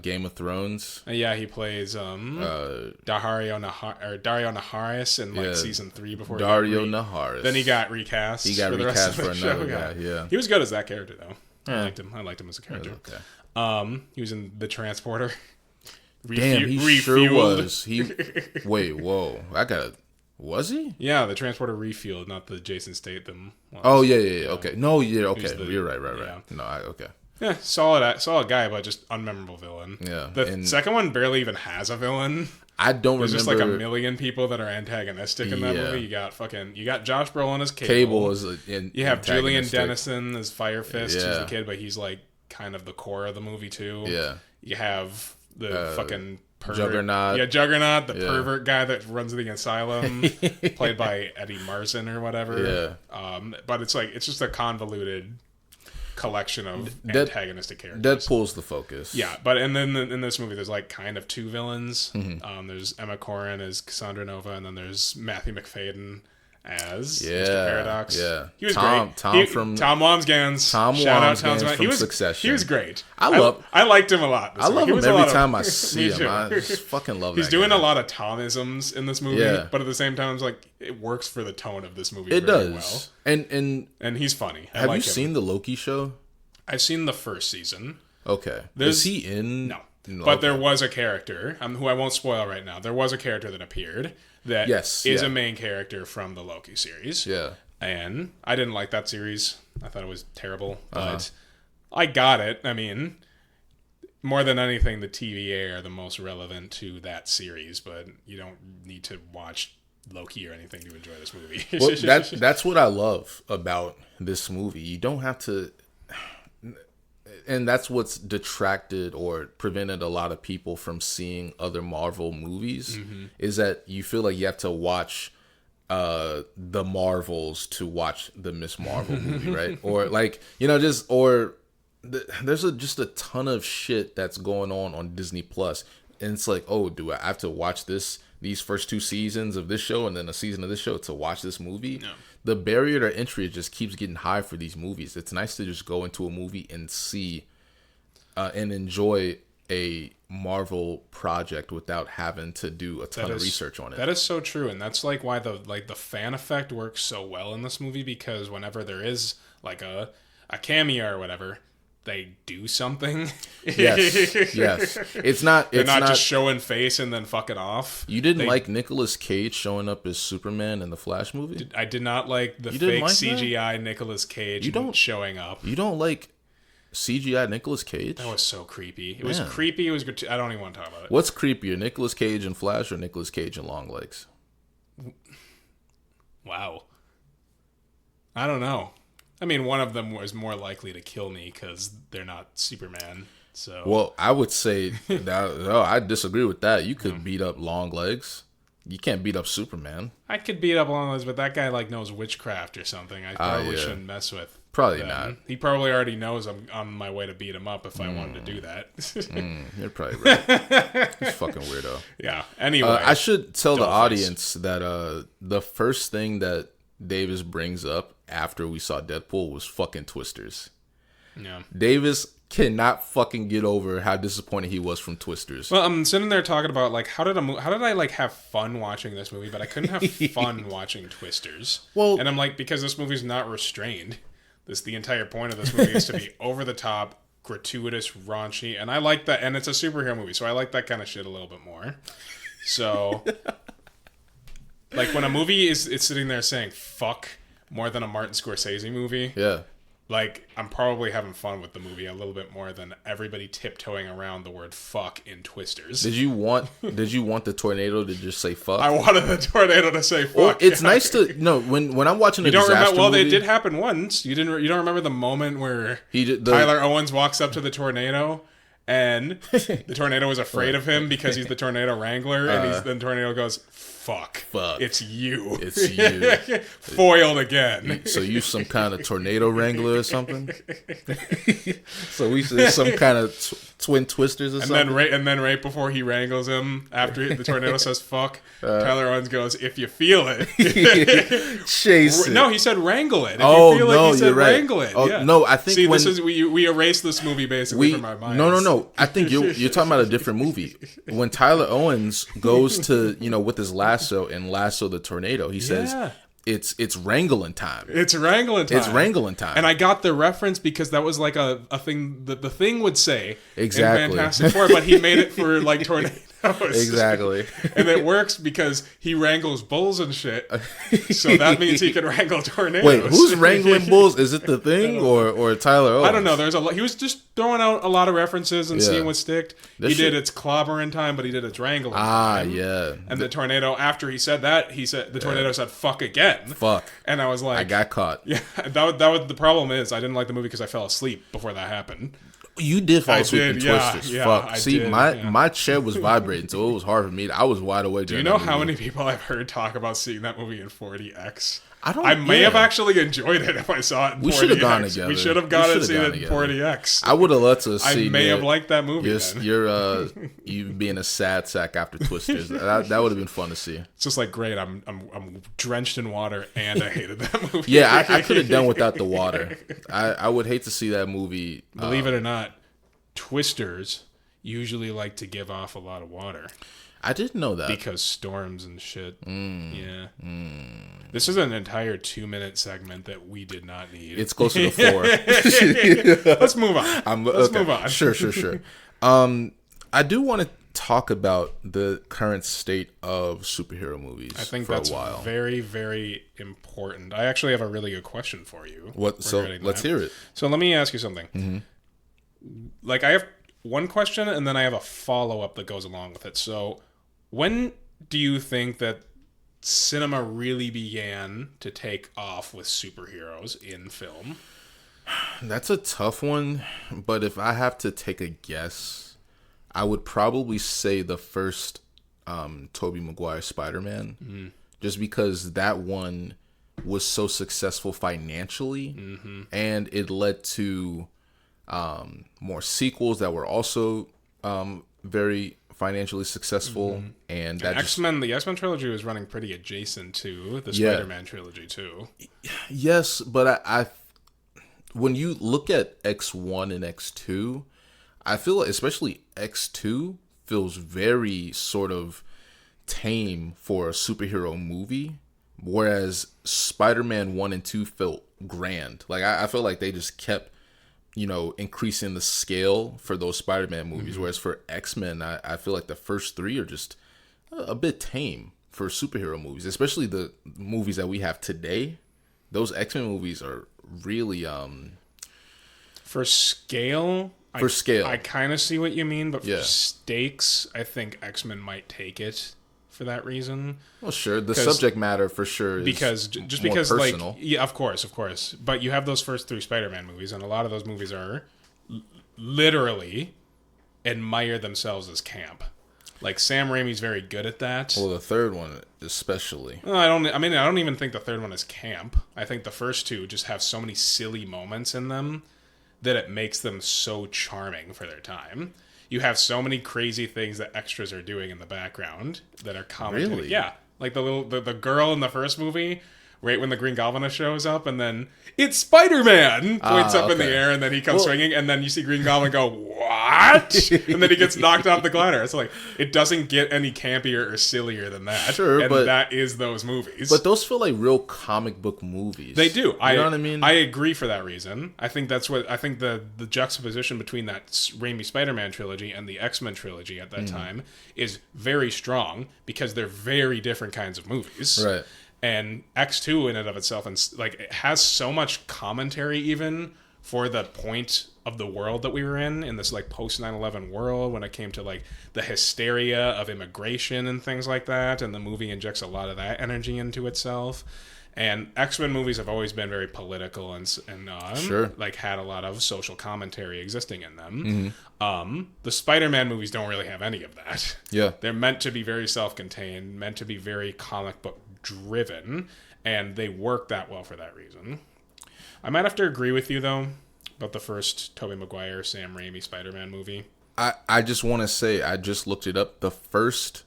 Game of Thrones. Yeah, he plays Dario Naharis in like season 3 before Dario Naharis. Then he got recast. He got recast for another guy. Yeah. He was good as that character though. I liked him as a character. Okay. He was in The Transporter. Damn, he sure was. Wait, whoa. Was he? Yeah, The Transporter refueled, not the Jason Statham one. Oh, yeah. Okay. No, yeah, okay. You're right. Yeah. No, okay. Yeah, solid guy, but just unmemorable villain. Yeah. The second one barely even has a villain. I don't remember. There's just like a million people that are antagonistic in that movie. You got Josh Brolin as Cable. You have Julian Dennison as Fire Fist, who's the kid, but he's like kind of the core of the movie too. Yeah. You have the fucking pervert. Juggernaut. Yeah, Juggernaut, the pervert guy that runs the asylum, played by Eddie Marsan or whatever. Yeah. But it's just a convoluted collection of antagonistic characters. Deadpool's the focus. Yeah, but and then in this movie there's like kind of two villains. There's Emma Corrin as Cassandra Nova, and then there's Matthew McFadden as Yeah, Mr. Paradox. yeah. He was Tom great. from Tom Wamsgans. Tom Shout out Wamsgans Tom Wamsgans. from Succession. He was great. I liked him a lot. I love He him was a every lot of- time I see Me him. too. I just fucking love that He's doing guy. a lot of Thomisms in this movie, Yeah. but at the same time, it's like it works for the tone of this movie. It very does. well. And he's funny. I have like you him. seen the Loki show? I've seen the first season. Okay. There's- Is he in? No. No, But okay. there was a character, who I won't spoil right now. There was a character that appeared that Yes, is yeah. a main character from the Loki series. Yeah. And I didn't like that series. I thought it was terrible. But Uh-huh. I got it. I mean, more than anything, the TVA are the most relevant to that series, but you don't need to watch Loki or anything to enjoy this movie. Well, that's what I love about this movie. You don't have to, and that's what's detracted or prevented a lot of people from seeing other Marvel movies, is that you feel like you have to watch the Marvels to watch the Miss Marvel movie, right? Or like, there's just a ton of shit that's going on Disney Plus, and it's like, oh, do I have to watch these first 2 seasons of this show and then a season of this show to watch this movie? No. The barrier to entry just keeps getting high for these movies. It's nice to just go into a movie and see and enjoy a Marvel project without having to do a ton of research on it. That is so true, and that's like why the fan effect works so well in this movie, because whenever there is like a cameo or whatever, they do something. Yes, yes. It's not. They're It's not not just showing face and then fucking off. You didn't like Nicolas Cage showing up as Superman in the Flash movie? I did not like the You didn't fake like that? CGI Nicolas Cage showing up. You don't like CGI Nicolas Cage? That was so creepy. It was creepy. It was. I don't even want to talk about it. What's creepier, Nicolas Cage in Flash or Nicolas Cage in Long Legs? Wow. I don't know. I mean, one of them was more likely to kill me because they're not Superman. So. Well, I would say that. No, I disagree with that. You could beat up Long Legs. You can't beat up Superman. I could beat up Long Legs, but that guy knows witchchright or something. I probably shouldn't mess with. Probably them. not. He probably already knows I'm on my way to beat him up if I wanted to do that. You're probably right. He's fucking weirdo. Yeah. Anyway, I should tell the Dollface. audience that the first thing that Davis brings up after we saw Deadpool was fucking Twisters. Yeah. Davis cannot fucking get over how disappointed he was from Twisters. Well, I'm sitting there talking about how did I have fun watching this movie, but I couldn't have fun watching Twisters. Well, and I'm like, because this movie's not restrained. The entire point of this movie is to be over the top, gratuitous, raunchy, and I like that. And it's a superhero movie, so I like that kind of shit a little bit more. So, like when a movie is sitting there saying "fuck" more than a Martin Scorsese movie, yeah. like I'm probably having fun with the movie a little bit more than everybody tiptoeing around the word "fuck" in Twisters. Did you want the tornado to just say fuck? I wanted the tornado to say "fuck." Well, it's nice to when I'm watching a don't disaster remember. Well, movie, it did happen once. You don't remember the moment where the Tyler Owens walks up to the tornado, and the tornado was afraid of him because he's the tornado wrangler, and then the tornado goes, "Fuck, it's you, It's you." foiled again." So you some kind of tornado wrangler or something? So we should some kind of twin twisters or something? And then right before he wrangles him, after the tornado says "fuck," Tyler Owens goes, "If you feel it." Chase it. No, he said wrangle it. If Oh, you feel no, it, he said you're right. wrangle it. Oh, Yeah. no, I think See, when- this is we erased this movie basically from our minds. No. I think you're talking about a different movie. When Tyler Owens goes to, with his lasso and lasso the tornado, he says, it's wrangling time. It's wrangling time. It's wrangling time. And I got the reference because that was like a thing that the Thing would say Exactly. in Fantastic Four, but he made it for like tornadoes. Exactly. And it works because he wrangles bulls and shit. So that means he can wrangle tornadoes. Wait, who's wrangling bulls? Is it the Thing or Tyler Owens? I don't know. There's a lot. He was just throwing out a lot of references and seeing what sticked. He did its clobbering time, but he did its wrangling time. Yeah. And the tornado, after he said that, the tornado said "fuck" again. Fuck. And I was like, I got caught. Yeah, that was the problem. Is I didn't like the movie because I fell asleep before that happened. You did fall asleep in yeah, Twisters. yeah, Fuck. I See, did, my chair was vibrating, so it was hard for me. I was wide awake. Do you know how many people I've heard talk about seeing that movie in 4DX? I may have actually enjoyed it if I saw it in 4DX. We should have gone together. We should have gone and seen it in 4DX. I would have loved to see. I may have liked that movie. You being a sad sack after Twisters. that would have been fun to see. It's just like, great. I'm drenched in water, and I hated that movie. Yeah, I could have done without the water. I would hate to see that movie. Believe it or not, Twisters usually like to give off a lot of water. I didn't know that. Because storms and shit. Yeah. This is an entire 2-minute segment that we did not need. It's closer to 4. Let's move on. Let's move on. Sure. I do want to talk about the current state of superhero movies. I think for that's a while. very, very important. I actually have a really good question for you. Let's hear it. So let me ask you something. Mm-hmm. Like, I have one question, and then I have a follow-up that goes along with it. So, when do you think that cinema really began to take off with superheroes in film? That's a tough one, but if I have to take a guess, I would probably say the first Tobey Maguire Spider-Man, just because that one was so successful financially, and it led to more sequels that were also very financially successful, and that the X-Men trilogy was running pretty adjacent to the Spider-Man trilogy too. Yes, but I when you look at X1 and X2, I feel like especially X2 feels very sort of tame for a superhero movie, whereas Spider-Man 1 and 2 felt grand. Like I feel like they just kept increasing the scale for those Spider-Man movies. Whereas for X-Men, I feel like the first 3 are just a bit tame for superhero movies, especially the movies that we have today. Those X-Men movies are really for scale. I kind of see what you mean, but for stakes, I think X-Men might take it for that reason. Well, sure, the subject matter for sure is because personal. Of course. But you have those first 3 Spider-Man movies, and a lot of those movies are literally admire themselves as camp. Like Sam Raimi's very good at that. Well, the third one especially. I don't even think the third one is camp. I think the first 2 just have so many silly moments in them that it makes them so charming for their time. You have so many crazy things that extras are doing in the background that are commenting. Really? Yeah. Like the girl in the first movie, right when the Green Goblin shows up, and then it's Spider-Man points up in the air, and then he comes swinging, and then you see Green Goblin go, what? And then he gets knocked off the glider. It's like, it doesn't get any campier or sillier than that. Sure, and but that is those movies. But those feel like real comic book movies. They do. You know what I mean? I agree for that reason. I think the juxtaposition between that Raimi Spider-Man trilogy and the X-Men trilogy at that time is very strong, because they're very different kinds of movies. Right. And X2 in and of itself, and like, it has so much commentary even for the point of the world that we were in this like post 9/11 world, when it came to like the hysteria of immigration and things like that, and the movie injects a lot of that energy into itself. And X-Men movies have always been very political and sure, like had a lot of social commentary existing in them. The Spider-Man movies don't really have any of that. Yeah, they're meant to be very self-contained, meant to be very comic book driven, and they work that well for that reason. I might have to agree with you though about the first Tobey Maguire, Sam Raimi Spider-Man movie. I just want to say, I just looked it up. The first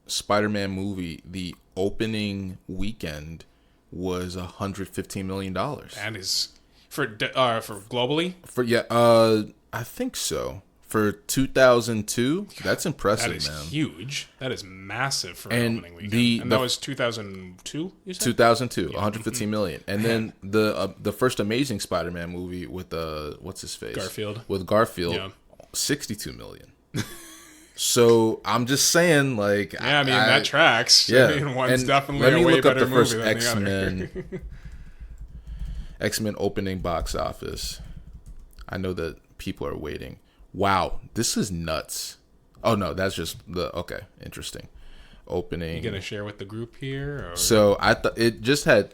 Spider-Man movie, the opening weekend was $115 million. That is for globally? I think so. For 2002, that's impressive, man. That is huge. That is massive for an opening weekend. And that was 2002, you said? 2002, yeah. $115 million. And then the first Amazing Spider-Man movie with, what's his face? Garfield. With Garfield, yeah. $62 million. So I'm just saying, like... Yeah, I mean, that tracks. Yeah. I mean, one's definitely a way better movie than the other. X-Men opening box office. I know that people are waiting. Wow, this is nuts. Oh, no, that's just okay, interesting. Opening. You going to share with the group here? Or? So I thought it just had...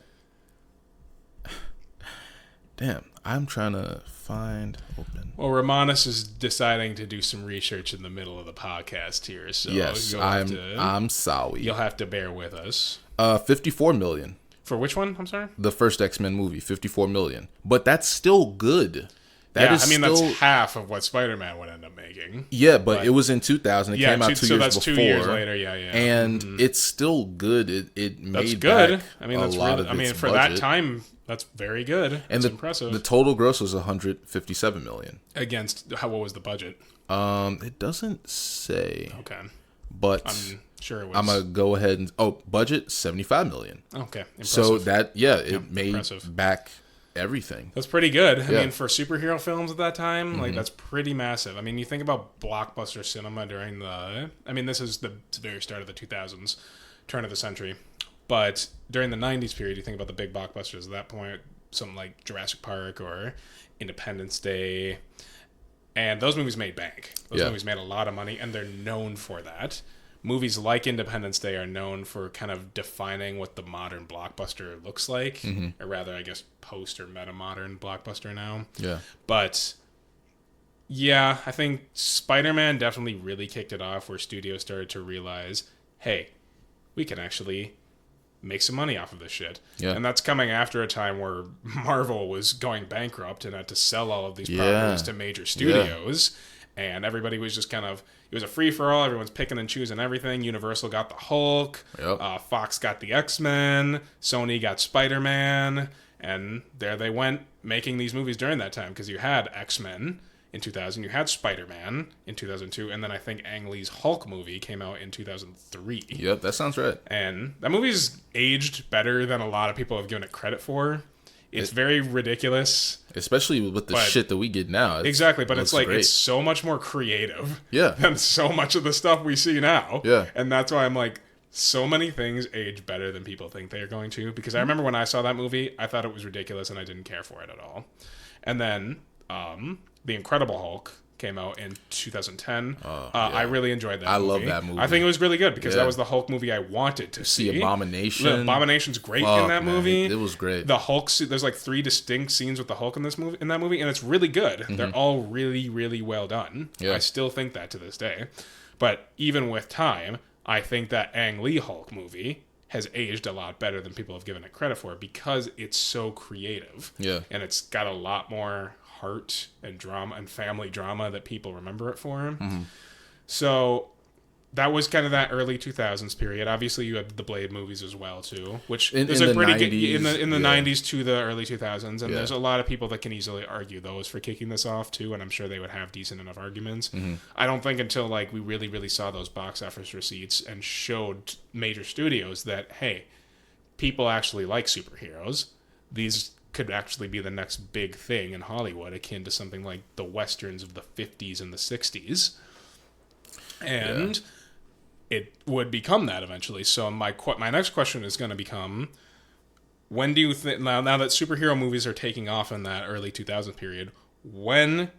Damn, I'm trying to find open. Well, Romanus is deciding to do some research in the middle of the podcast here. So yes, I'm sorry. You'll have to bear with us. 54 million. For which one? I'm sorry? The first X-Men movie, 54 million. But that's still good. That's half of what Spider-Man would end up making. Yeah, but it was in 2000. It came out 2 years before. So that's 2 years later, yeah. And it's still good. It made that's good. Back that's a lot really, of its for budget. that time, that's very good. And impressive. The total gross was 157 million. Against, what was the budget? It doesn't say. Okay. But I'm sure it was. I'm going to go ahead and... budget, 75 million. Okay. Impressive. So that, it made impressive. Back everything. That's pretty good. I mean, for superhero films at that time, that's pretty massive. I mean, you think about blockbuster cinema during this is the very start of the 2000s, turn of the century. But during the 90s period, you think about the big blockbusters at that point, something like Jurassic Park or Independence Day. And those movies made bank. Those movies made a lot of money, and they're known for that. Movies like Independence Day are known for kind of defining what the modern blockbuster looks like, or rather, I guess, post or meta-modern blockbuster now. Yeah. But, yeah, I think Spider-Man definitely really kicked it off where studios started to realize, hey, we can actually make some money off of this shit. Yeah. And that's coming after a time where Marvel was going bankrupt and had to sell all of these properties to major studios. And everybody was just kind of, it was a free-for-all. Everyone's picking and choosing everything. Universal got the Hulk. Yep. Fox got the X-Men. Sony got Spider-Man. And there they went making these movies during that time. Because you had X-Men in 2000. You had Spider-Man in 2002. And then I think Ang Lee's Hulk movie came out in 2003. Yep, that sounds right. And that movie's aged better than a lot of people have given it credit for. It's very ridiculous. Especially with the shit that we get now. Exactly, but it's like, great. It's so much more creative than so much of the stuff we see now. Yeah. And that's why I'm like, so many things age better than people think they are going to. Because I remember when I saw that movie, I thought it was ridiculous and I didn't care for it at all. And then The Incredible Hulk came out in 2010. I really enjoyed that movie. I love that movie. I think it was really good because that was the Hulk movie I wanted to see. Abomination. Abomination's great in that movie. It was great. The Hulk, there's like 3 distinct scenes with the Hulk in that movie, and it's really good. They're all really, really well done. Yeah. I still think that to this day. But even with time, I think that Ang Lee Hulk movie has aged a lot better than people have given it credit for because it's so creative. Yeah. And it's got a lot more heart and drama and family drama that people remember it for. So that was kind of that early 2000s period. Obviously you had the Blade movies as well too, which is a pretty good in the 90s to the early 2000s, and there's a lot of people that can easily argue those for kicking this off too, and I'm sure they would have decent enough arguments. I don't think until like we really saw those box office receipts and showed major studios that hey, people actually like superheroes. These could actually be the next big thing in Hollywood, akin to something like the westerns of the 50s and the 60s. And it would become that eventually. So my next question is going to become, when do you think, now that superhero movies are taking off in that early 2000s period, when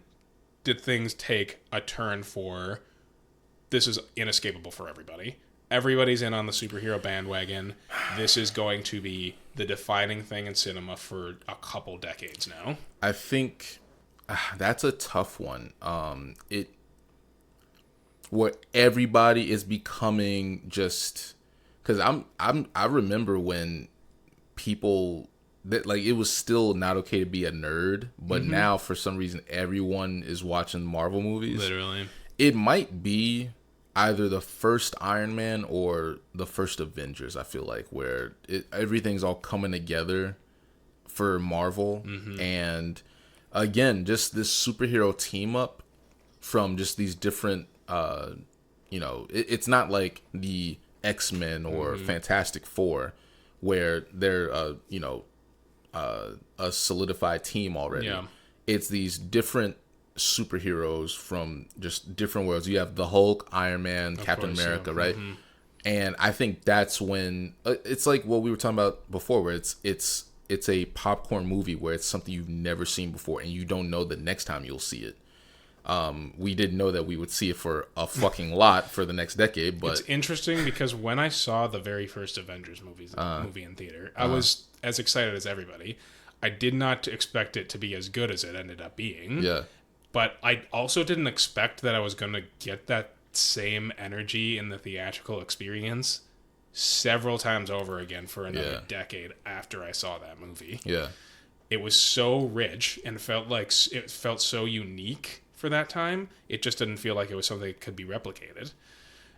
did things take a turn for this is inescapable for everybody? Everybody's in on the superhero bandwagon. This is going to be the defining thing in cinema for a couple decades now. I think that's a tough one. Where everybody is becoming just, because I remember when people that like it was still not okay to be a nerd, but now for some reason everyone is watching Marvel movies. Literally, it might be either the first Iron Man or the first Avengers, I feel like, where everything's all coming together for Marvel. And again, just this superhero team up from just these different, it's not like the X-Men or Fantastic Four where they're, a solidified team already. Yeah. It's these different superheroes from just different worlds. You have the Hulk, Iron Man, Captain America, right? And I think that's when it's like what we were talking about before, where it's a popcorn movie where it's something you've never seen before and you don't know the next time you'll see it. We didn't know that we would see it for a fucking lot for the next decade, but it's interesting because when I saw the very first Avengers movie in theater, I was as excited as everybody. I did not expect it to be as good as it ended up being. Yeah. But I also didn't expect that I was going to get that same energy in the theatrical experience several times over again for another decade after I saw that movie. Yeah. It was so rich and it felt so unique for that time. It just didn't feel like it was something that could be replicated.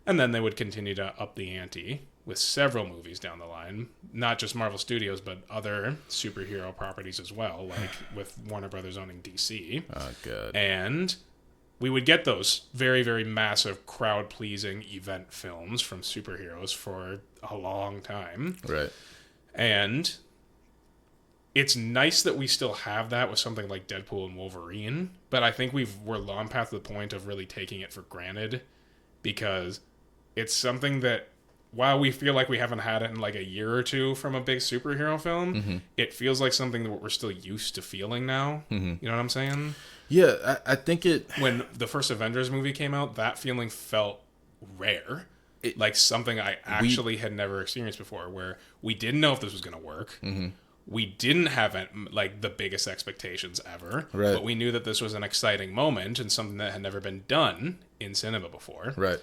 And then they would continue to up the ante with several movies down the line, not just Marvel Studios, but other superhero properties as well, like with Warner Brothers owning DC. Oh, God. And we would get those very, very massive, crowd-pleasing event films from superheroes for a long time. Right. And it's nice that we still have that with something like Deadpool and Wolverine, but I think we're long past the point of really taking it for granted, because it's something that, while we feel like we haven't had it in like a year or two from a big superhero film, it feels like something that we're still used to feeling now. You know what I'm saying? Yeah, I think it... When the first Avengers movie came out, that feeling felt rare. Like something I actually had never experienced before, where we didn't know if this was going to work. We didn't have like the biggest expectations ever, right. But we knew that this was an exciting moment and something that had never been done in cinema before. Right.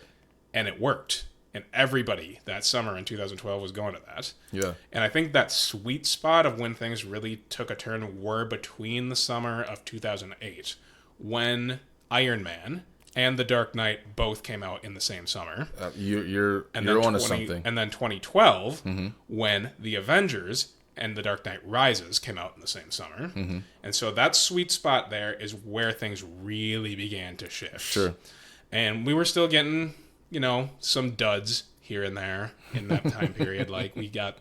And it worked. And everybody that summer in 2012 was going to that. Yeah. And I think that sweet spot of when things really took a turn were between the summer of 2008, when Iron Man and The Dark Knight both came out in the same summer. You're onto something. And then 2012, when The Avengers and The Dark Knight Rises came out in the same summer. And so that sweet spot there is where things really began to shift. Sure. And we were still getting, some duds here and there in that time period. Like we got,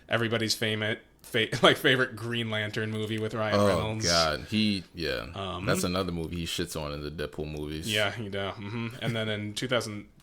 everybody's favorite Green Lantern movie with Ryan Reynolds. Oh God, that's another movie he shits on in the Deadpool movies. Yeah, he does. And then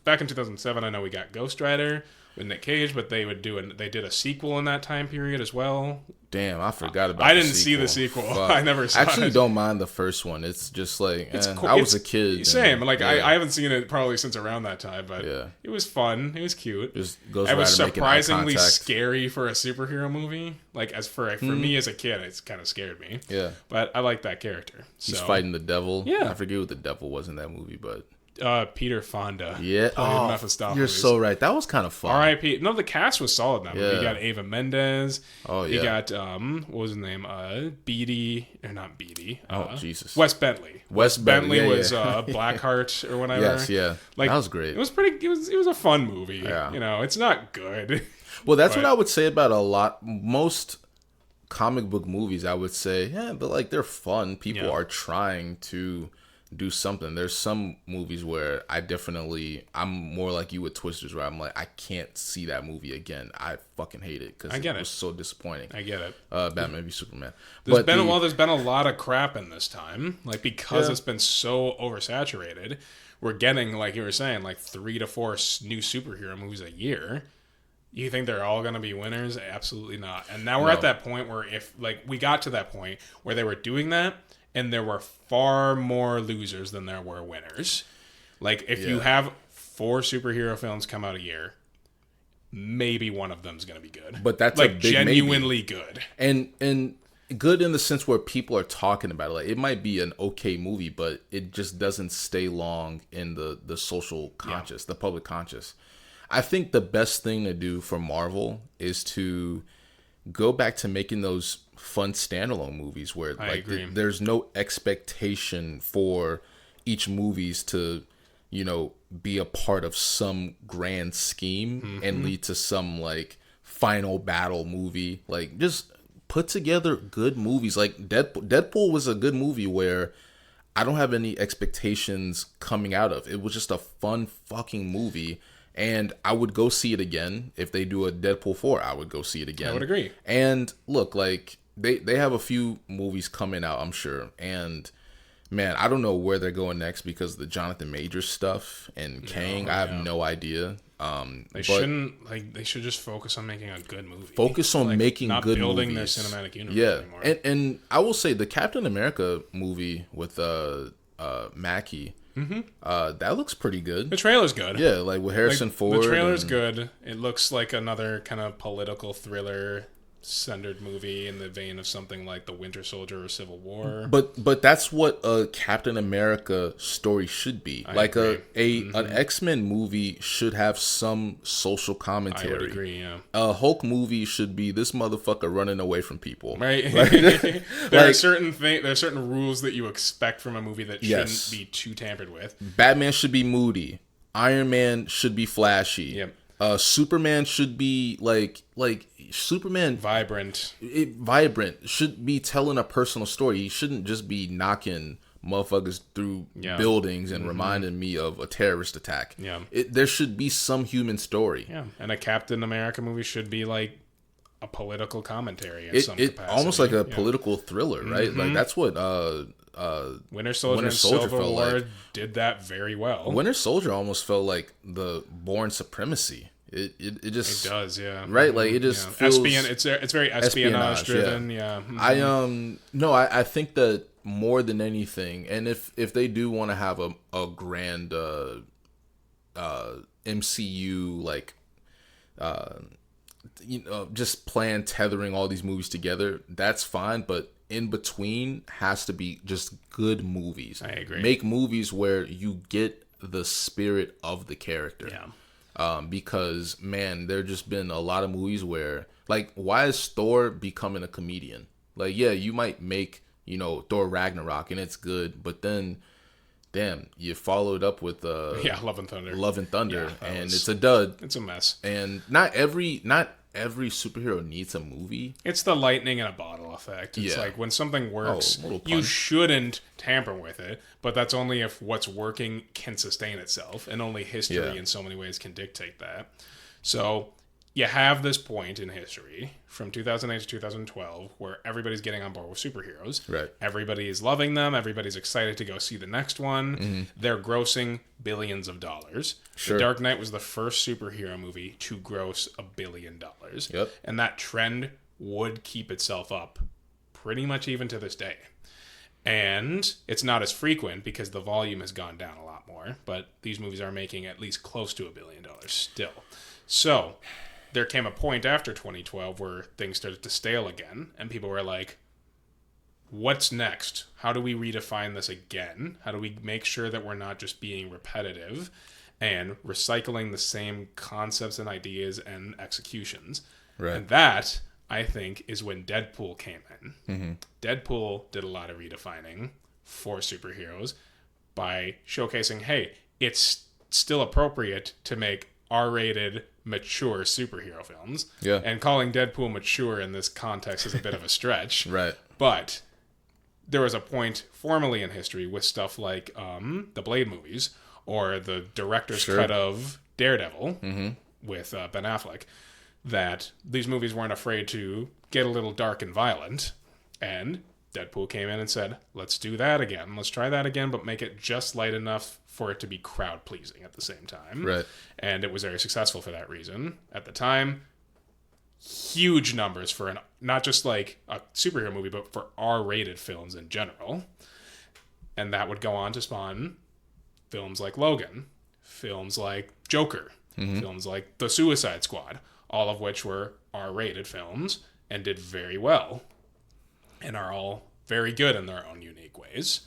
back in 2007, I know we got Ghost Rider with Nick Cage, but they did a sequel in that time period as well. Damn, I forgot about. I didn't see the sequel. I never saw it. I actually don't mind the first one. It's just like cool. I was a kid. Same. I haven't seen it probably since around that time, but it was fun. It was cute. It was surprisingly scary for a superhero movie. Like for me as a kid, it kind of scared me. Yeah. But I like that character. He's fighting the devil. Yeah. I forget what the devil was in that movie, but. Peter Fonda. Yeah. You're so right. That was kind of fun. R.I.P. No, the cast was solid in that movie. You got Ava Mendes. Oh, yeah. You got, what was his name? Beatty. Or not Beatty. Jesus. Wes Bentley. Wes Bentley was Blackheart or whatever. Yes, yeah. That was great. It was a fun movie. Yeah. It's not good. Well, that's what I would say about most comic book movies. I would say, but they're fun. People are trying to do something. There's some movies where I'm more like you with Twisters, where I'm like, I can't see that movie again. I fucking hate it because it was so disappointing. I get it. Batman v Superman. There's been a lot of crap in this time, because it's been so oversaturated. We're getting, like you were saying, 3 to 4 new superhero movies a year. You think they're all going to be winners? Absolutely not. And now we're at that point where we got to that point where they were doing that, and there were far more losers than there were winners. If you have 4 superhero films come out a year, maybe one of them's going to be good. But that's a big genuinely maybe. Good. And good in the sense where people are talking about it. It might be an okay movie, but it just doesn't stay long in the social conscious, the public conscious. I think the best thing to do for Marvel is to go back to making those fun standalone movies where there's no expectation for each movies to be a part of some grand scheme and lead to some final battle movie. Just put together good movies. Deadpool was a good movie where I don't have any expectations coming out of it. Was just a fun fucking movie. And I would go see it again. If they do a Deadpool 4, I would go see it again. I would agree. And look, they have a few movies coming out, I'm sure. And man, I don't know where they're going next because the Jonathan Majors stuff and Kang, I have no idea. They should just focus on making a good movie. Focus on making good movies. Not building their cinematic universe anymore. And I will say the Captain America movie with Mackie, that looks pretty good. The trailer's good. Yeah, with Harrison Ford. The trailer's good. It looks like another kind of political thriller centered movie in the vein of something like The Winter Soldier or Civil War. But that's what a Captain America story should be. I like agree. an X-Men movie should have some social commentary. I would agree, yeah. A Hulk movie should be this motherfucker running away from people. Right. There are certain rules that you expect from a movie that shouldn't be too tampered with. Batman should be moody. Iron Man should be flashy. Yep. Superman should be like Superman vibrant. Vibrant should be telling a personal story. He shouldn't just be knocking motherfuckers through buildings and reminding me of a terrorist attack. Yeah. There should be some human story. Yeah. And a Captain America movie should be like a political commentary in some capacity. Almost like a political thriller, right? Like that's what Winter Soldier and Civil War did that very well. Winter Soldier almost felt like the Bourne Supremacy. It just does, yeah. Right, like it just feels it's very espionage driven, yeah. I think that more than anything, and if they do want to have a grand MCU like just plan tethering all these movies together, that's fine, but in between has to be just good movies. I agree. Make movies where you get the spirit of the character. Yeah. Because man, there just been a lot of movies where like, why is Thor becoming a comedian? Like, yeah, you might make, Thor Ragnarok and it's good, but then damn, you followed up with Love and Thunder. And it's a dud. It's a mess. And not every superhero needs a movie. It's the lightning in a bottle effect. It's like when something works, you shouldn't tamper with it, but that's only if what's working can sustain itself, and only history in so many ways can dictate that. So you have this point in history from 2008 to 2012 where everybody's getting on board with superheroes. Right. Everybody is loving them. Everybody's excited to go see the next one. Mm-hmm. They're grossing billions of dollars. Sure. The Dark Knight was the first superhero movie to gross $1 billion. Yep. And that trend would keep itself up pretty much even to this day. And it's not as frequent because the volume has gone down a lot more, but these movies are making at least close to $1 billion still. So there came a point after 2012 where things started to stale again, and people were like, what's next? How do we redefine this again? How do we make sure that we're not just being repetitive and recycling the same concepts and ideas and executions? Right. And that, I think, is when Deadpool came in. Mm-hmm. Deadpool did a lot of redefining for superheroes by showcasing, hey, it's still appropriate to make R-rated, mature superhero films. Yeah. And calling Deadpool mature in this context is a bit of a stretch. Right. But there was a point formally in history with stuff like the Blade movies or the director's cut of Daredevil with Ben Affleck, that these movies weren't afraid to get a little dark and violent. And Deadpool came in and said, let's do that again. Let's try that again, but make it just light enough for it to be crowd-pleasing at the same time. Right. And it was very successful for that reason. At the time, huge numbers for not just like a superhero movie, but for R-rated films in general. And that would go on to spawn films like Logan, films like Joker, films like The Suicide Squad, all of which were R-rated films and did very well and are all very good in their own unique ways.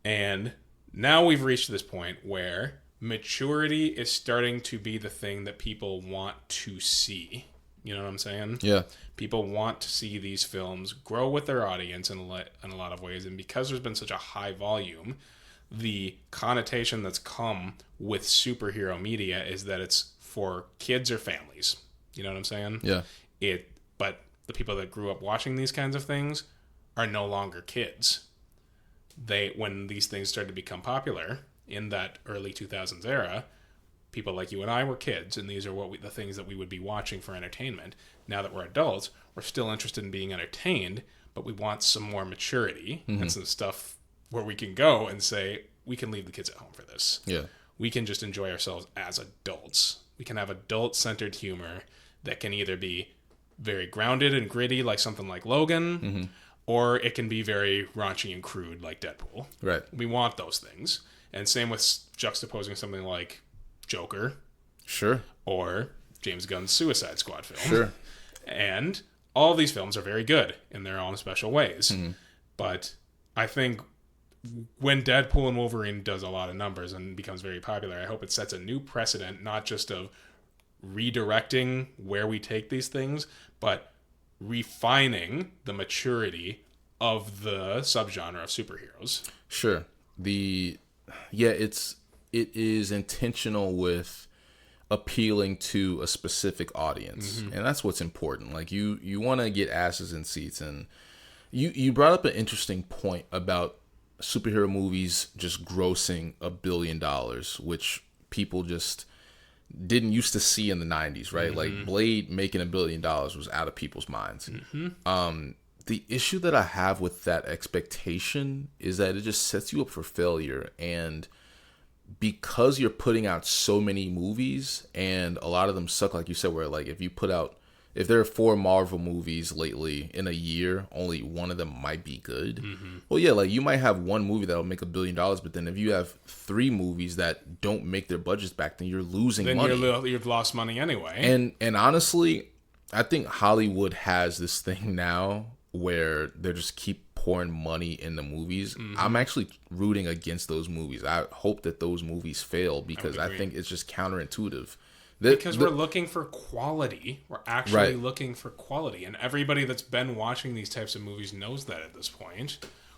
And now we've reached this point where maturity is starting to be the thing that people want to see. You know what I'm saying? Yeah. People want to see these films grow with their audience in a lot of ways. And because there's been such a high volume, the connotation that's come with superhero media is that it's for kids or families. You know what I'm saying? Yeah. But the people that grew up watching these kinds of things are no longer kids. When these things started to become popular in that early 2000s era, people like you and I were kids, and these are the things that we would be watching for entertainment. Now that we're adults, we're still interested in being entertained, but we want some more maturity and some stuff where we can go and say, we can leave the kids at home for this. Yeah. We can just enjoy ourselves as adults. We can have adult-centered humor that can either be very grounded and gritty like something like Logan, or it can be very raunchy and crude like Deadpool. Right. We want those things. And same with juxtaposing something like Joker. Sure. Or James Gunn's Suicide Squad film. Sure. And all of these films are very good in their own special ways. But I think when Deadpool and Wolverine does a lot of numbers and becomes very popular, I hope it sets a new precedent, not just of redirecting where we take these things, but refining the maturity of the subgenre of superheroes. Sure. It is intentional with appealing to a specific audience, and that's what's important. Like you want to get asses in seats, and you brought up an interesting point about superhero movies just grossing $1 billion, which people just didn't used to see in the 90s, right? Like Blade making $1 billion was out of people's minds. The issue that I have with that expectation is that it just sets you up for failure. And because you're putting out so many movies, and a lot of them suck, like you said, where like if there are 4 Marvel movies lately in a year, only one of them might be good. Well, yeah, like you might have one movie that'll make $1 billion, but then if you have 3 movies that don't make their budgets back, then you're losing money. Then you've lost money anyway. And honestly, I think Hollywood has this thing now where they just keep pouring money in the movies. I'm actually rooting against those movies. I hope that those movies fail because I think it's just counterintuitive. Because we're looking for quality. We're actually looking for quality. And everybody that's been watching these types of movies knows that at this point.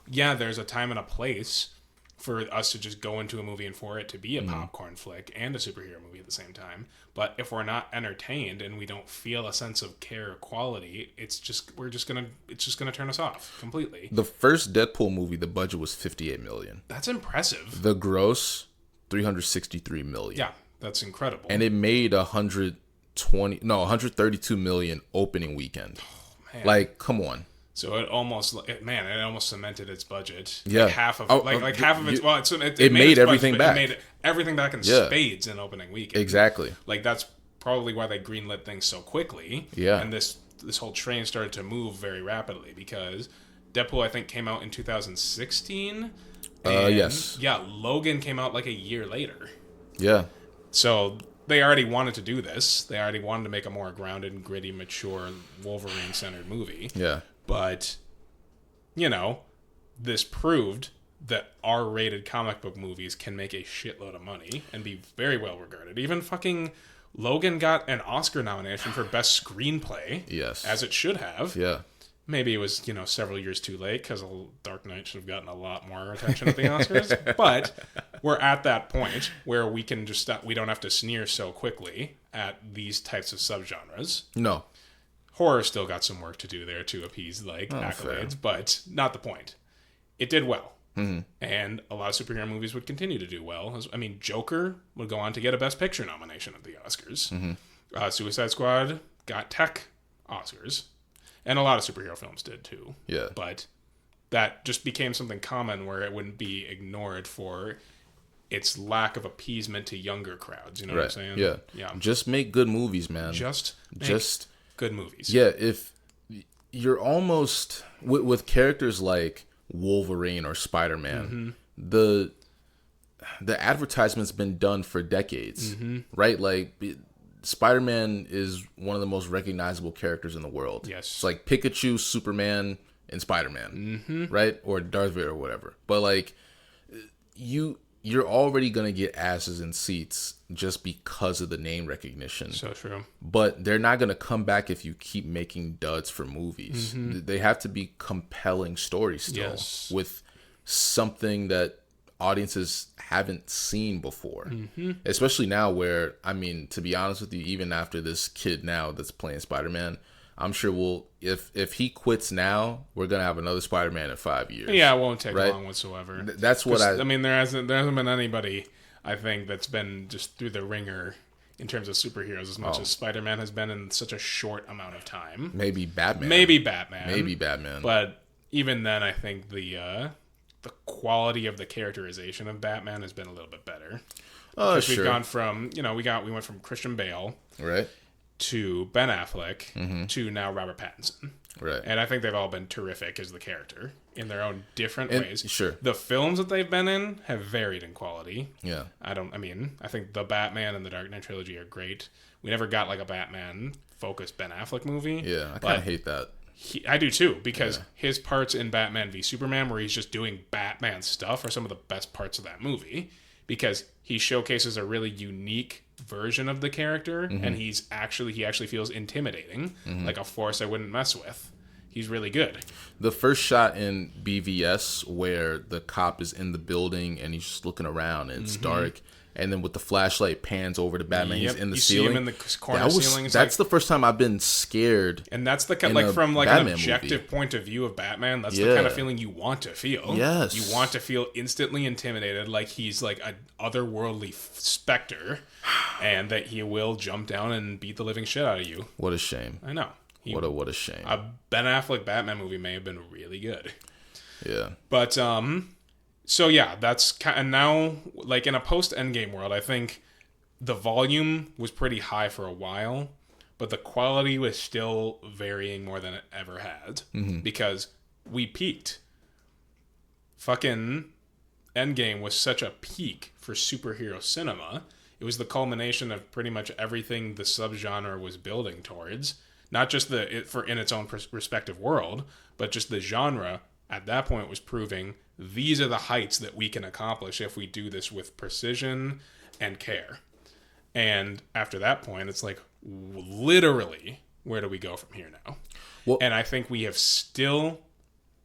Yeah, there's a time and a place for us to just go into a movie and for it to be a popcorn flick and a superhero movie at the same time. But if we're not entertained and we don't feel a sense of care or quality, it's just gonna turn us off completely. The first Deadpool movie, the budget was $58 million. That's impressive. The gross, $363 million. Yeah. That's incredible. And it made 132 million opening weekend. Oh, man. Like, come on. So it almost cemented its budget. Yeah. Like half of its. Well, it made everything back. It made everything back in spades in opening weekend. Exactly. Like that's probably why they greenlit things so quickly. Yeah. And this whole train started to move very rapidly because Deadpool I think came out in 2016. Yes. Yeah, Logan came out like a year later. Yeah. So they already wanted to do this. They already wanted to make a more grounded, gritty, mature, Wolverine-centered movie. Yeah. But, this proved that R-rated comic book movies can make a shitload of money and be very well regarded. Even fucking Logan got an Oscar nomination for Best Screenplay. Yes. As it should have. Yeah. Maybe it was, several years too late because Dark Knight should have gotten a lot more attention at the Oscars. But we're at that point where we can we don't have to sneer so quickly at these types of subgenres. No. Horror still got some work to do there to appease accolades, fair. But not the point. It did well. And a lot of superhero movies would continue to do well. I mean, Joker would go on to get a Best Picture nomination at the Oscars. Suicide Squad got tech Oscars. And a lot of superhero films did too. Yeah. But that just became something common where it wouldn't be ignored for its lack of appeasement to younger crowds. You know what I'm saying? Yeah. Yeah. Just make good movies, man. Just good movies. Yeah. If you're almost with characters like Wolverine or Spider-Man, the advertisement's been done for decades, right? Like Spider-Man is one of the most recognizable characters in the world. Yes. It's like Pikachu, Superman, and Spider-Man, right? Or Darth Vader or whatever. But like you're already going to get asses in seats just because of the name recognition. So true. But they're not going to come back if you keep making duds for movies. They have to be compelling stories still with something that audiences haven't seen before. Especially now where, I mean, to be honest with you, even after this kid now that's playing Spider-Man, I'm sure if he quits now, we're going to have another Spider-Man in 5 years. Yeah, it won't take long whatsoever. That's what I mean, there hasn't been anybody, I think, that's been just through the ringer in terms of superheroes as much as Spider-Man has been in such a short amount of time. Maybe Batman. But even then, I think the quality of the characterization of Batman has been a little bit better. Oh, sure. We've gone from, we went from Christian Bale. Right. To Ben Affleck, to now Robert Pattinson. Right. And I think they've all been terrific as the character in their own different ways. Sure. The films that they've been in have varied in quality. Yeah. I think the Batman and the Dark Knight trilogy are great. We never got like a Batman-focused Ben Affleck movie. Yeah, I kind of hate that. I do too, because his parts in Batman v Superman, where he's just doing Batman stuff, are some of the best parts of that movie, because he showcases a really unique version of the character, and he actually feels intimidating, like a force I wouldn't mess with. He's really good. The first shot in BVS where the cop is in the building and he's just looking around and it's dark, and then with the flashlight pans over to Batman, he's in the ceiling. See him in the corner ceiling. That's the first time I've been scared. And that's the kind, like, from like an objective point of view of Batman, that's the kind of feeling you want to feel. Yes. You want to feel instantly intimidated, like he's like an otherworldly specter, and that he will jump down and beat the living shit out of you. What a shame. I know. What a shame. A Ben Affleck Batman movie may have been really good. Yeah. But so yeah, that's kind of now, like, in a post Endgame world, I think the volume was pretty high for a while, but the quality was still varying more than it ever had, because we peaked. Fucking Endgame was such a peak for superhero cinema. It was the culmination of pretty much everything the subgenre was building towards. Not just in its own respective world, but just the genre at that point was proving these are the heights that we can accomplish if we do this with precision and care. And after that point, it's like, literally, where do we go from here now? Well, and I think we have still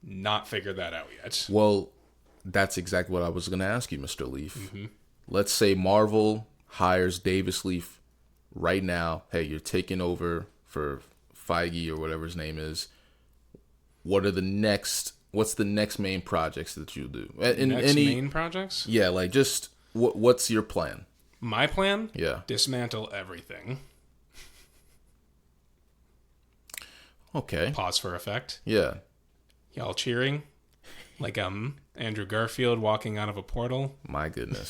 not figured that out yet. Well, that's exactly what I was going to ask you, Mr. Leaf. Let's say Marvel hires Davis Leaf right now. Hey, you're taking over for Feige or whatever his name is. What's the next main projects that you'll do? Main projects? Yeah, like, just what's your plan? My plan? Yeah. Dismantle everything. Okay. Pause for effect. Yeah. Y'all cheering? Like Andrew Garfield walking out of a portal. My goodness.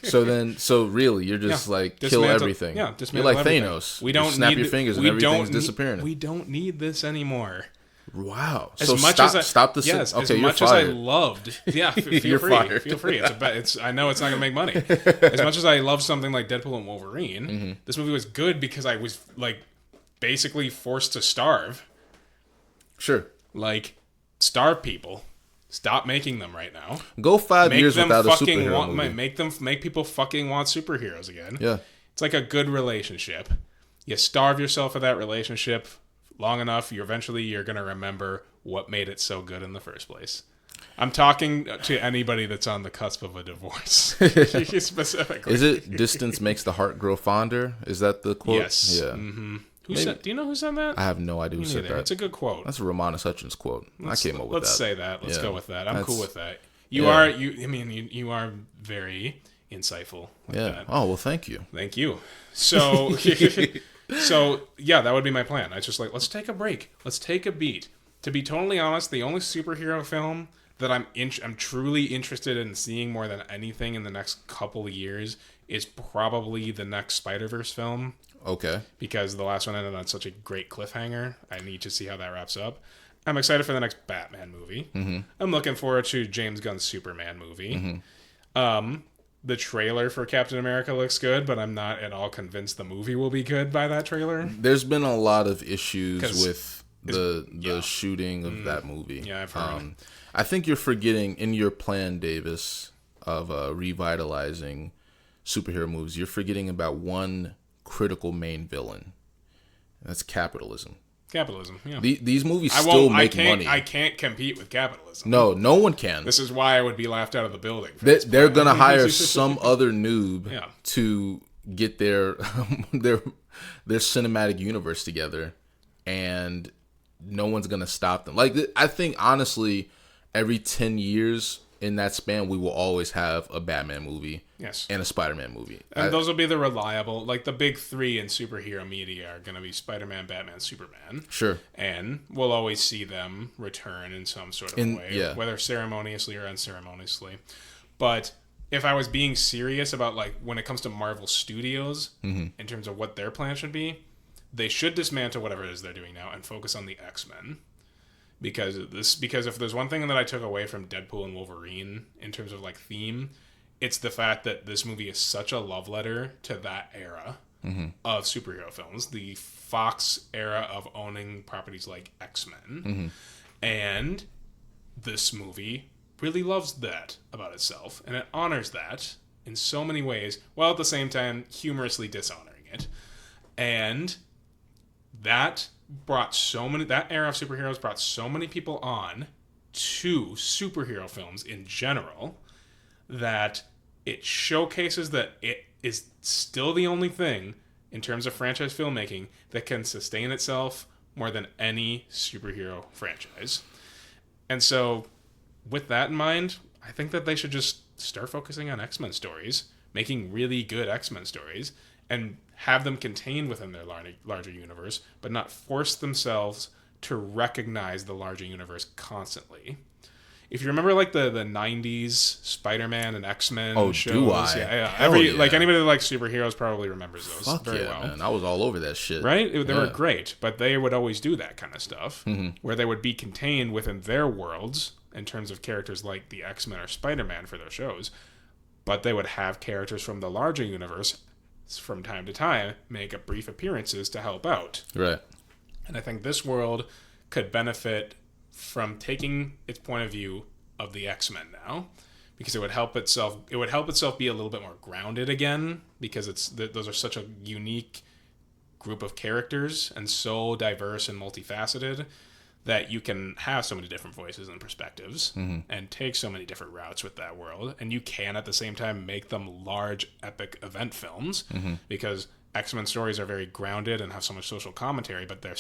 So really, you're just like, kill everything. Yeah, dismantle You're like everything. Thanos. We don't snap your fingers and everything's disappearing. We don't need this anymore. Wow. As so much stop the yes, okay, as you're much fired. as I loved. Yeah, feel you're free. Fired. Feel free. I know it's not gonna make money. As much as I love something like Deadpool and Wolverine, this movie was good because I was, like, basically forced to starve. Sure. Like, starve people. Stop making them right now. Go 5 years without a superhero movie. Make people fucking want superheroes again. Yeah. It's like a good relationship. You starve yourself for that relationship long enough, you're going to remember what made it so good in the first place. I'm talking to anybody that's on the cusp of a divorce. Specifically. Is it distance makes the heart grow fonder? Is that the quote? Yes. Yeah. Mm-hmm. Do you know who said that? I have no idea who said that. It's a good quote. That's a Romanus Hutchins quote. I came up with that. Let's say that. Let's go with that. I'm cool with that. You are very insightful. That. Oh, well, thank you. Thank you. So, yeah, that would be my plan. I just like, let's take a break. Let's take a beat. To be totally honest, the only superhero film that I'm truly interested in seeing more than anything in the next couple of years is probably the next Spider-Verse film. Okay. Because the last one ended on such a great cliffhanger. I need to see how that wraps up. I'm excited for the next Batman movie. Mm-hmm. I'm looking forward to James Gunn's Superman movie. Mm-hmm. The trailer for Captain America looks good, but I'm not at all convinced the movie will be good by that trailer. There's been a lot of issues with the shooting of that movie. Yeah, I've heard. I think you're forgetting in your plan, Davis, of revitalizing superhero movies, you're forgetting about one critical main villain. That's capitalism. Capitalism, yeah. These movies still make money. I can't compete with capitalism. No one can. This is why I would be laughed out of the building. They're going to hire some other noob to get their cinematic universe together, and no one's going to stop them. Like, I think, honestly, every 10 years in that span, we will always have a Batman movie and a Spider-Man movie. And those will be the reliable, like the big three in superhero media are going to be Spider-Man, Batman, Superman. Sure. And we'll always see them return in some sort of way, whether ceremoniously or unceremoniously. But if I was being serious about, like, when it comes to Marvel Studios, in terms of what their plan should be, they should dismantle whatever it is they're doing now and focus on the X-Men. Because if there's one thing that I took away from Deadpool and Wolverine in terms of like theme, it's the fact that this movie is such a love letter to that era of superhero films, the Fox era of owning properties like X-Men. And this movie really loves that about itself, and it honors that in so many ways, while at the same time humorously dishonoring it. And that era of superheroes brought so many people on to superhero films in general that it showcases that it is still the only thing in terms of franchise filmmaking that can sustain itself more than any superhero franchise. And so with that in mind, I think that they should just start focusing on X-Men stories, making really good X-Men stories, and have them contained within their larger universe, but not force themselves to recognize the larger universe constantly. If you remember, like the 90s Spider-Man and X-Men shows, do I? yeah. Like anybody that likes superheroes probably remembers those very well. Man. I was all over that shit. Right? They were great, but they would always do that kind of stuff, where they would be contained within their worlds in terms of characters like the X-Men or Spider-Man for their shows, but they would have characters from the larger universe from time to time make brief appearances to help out. Right. And I think this world could benefit from taking its point of view of the X-Men now, because it would help itself be a little bit more grounded again, because those are such a unique group of characters and so diverse and multifaceted that you can have so many different voices and perspectives and take so many different routes with that world, and you can at the same time make them large epic event films, because X-Men stories are very grounded and have so much social commentary, but they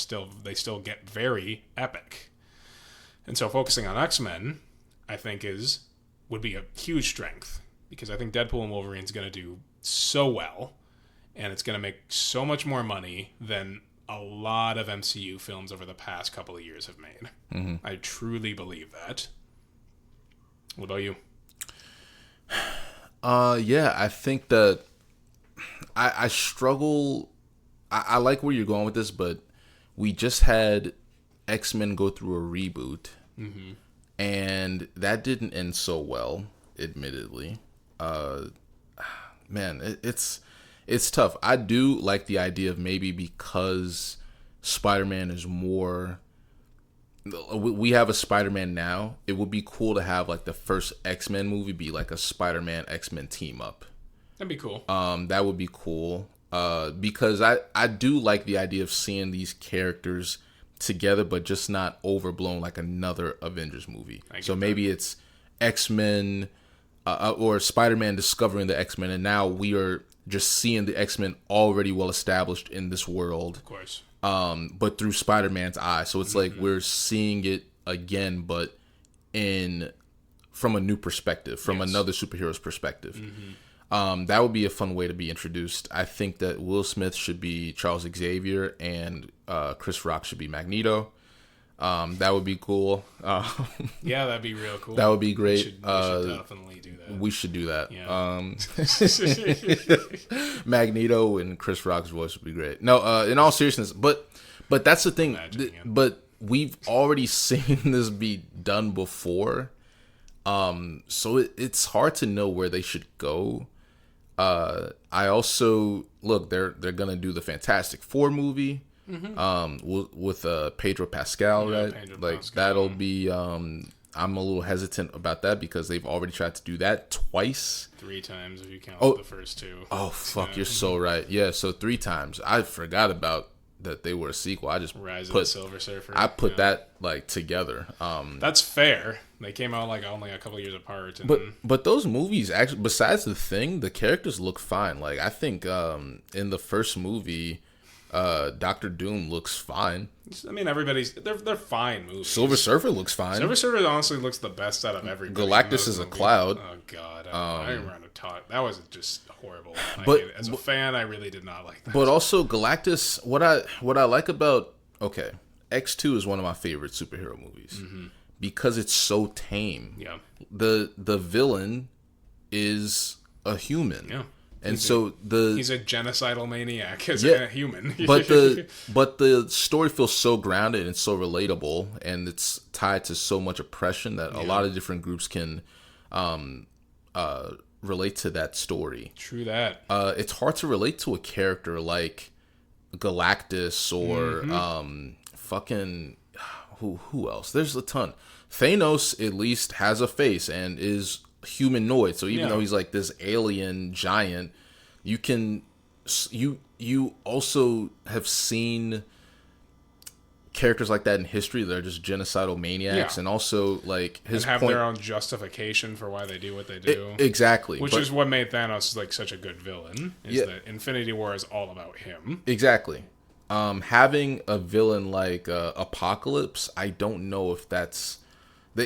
still get very epic. And so focusing on X-Men, I think would be a huge strength, because I think Deadpool and Wolverine is going to do so well, and it's going to make so much more money than a lot of MCU films over the past couple of years have made. I truly believe that. What about you? Yeah, I think that I struggle. I like where you're going with this, but we just had X-Men go through a reboot, and that didn't end so well, admittedly. Man, it's tough. I do like the idea of maybe because Spider-Man is more... We have a Spider-Man now. It would be cool to have like the first X-Men movie be like a Spider-Man X-Men team up. That'd be cool. That would be cool. Because I do like the idea of seeing these characters together, but just not overblown like another Avengers movie. So maybe it's X-Men or Spider-Man discovering the X-Men, and now we are just seeing the X-Men already well established in this world. Of course. But through Spider-Man's eyes. So it's like we're seeing it again, but from a new perspective, from another superhero's perspective. That would be a fun way to be introduced. I think that Will Smith should be Charles Xavier and Chris Rock should be Magneto. That would be cool. Yeah, that'd be real cool. That would be great. We should definitely do that. We should do that. Yeah. Magneto and Chris Rock's voice would be great. No, in all seriousness, but that's the thing. But we've already seen this be done before. So it's hard to know where they should go. I also look, they're gonna do the Fantastic Four movie. With Pedro Pascal, right? That'll be I'm a little hesitant about that because they've already tried to do that twice. 3 times if you count the first 2. Oh fuck, you're so right. Yeah, so 3 times. I forgot about that they were a sequel. I just Rise of the Silver Surfer. I put that like together. That's fair. They came out like only a couple years apart. And but those movies actually, besides the Thing, the characters look fine. Like I think in the first movie, Doctor Doom looks fine. I mean, they're fine movies. Silver Surfer looks fine. Silver Surfer honestly looks the best out of everybody. Galactus is a cloud. Oh god, I remember to talk. That was just horrible. But as a fan, I really did not like that. But also Galactus, what I like about X2 is one of my favorite superhero movies because it's so tame. Yeah, the villain is a human. Yeah. And he's a genocidal maniac as a human. but the story feels so grounded and so relatable, and it's tied to so much oppression that a lot of different groups can relate to that story. True that. It's hard to relate to a character like Galactus or fucking who else? There's a ton. Thanos at least has a face and is humanoid, so even though he's like this alien giant, you also have seen characters like that in history that are just genocidal maniacs, and also like his and have their own justification for why they do what they do. Exactly, which is what made Thanos like such a good villain. Is that Infinity War is all about him. Exactly. Having a villain like Apocalypse, I don't know if that's a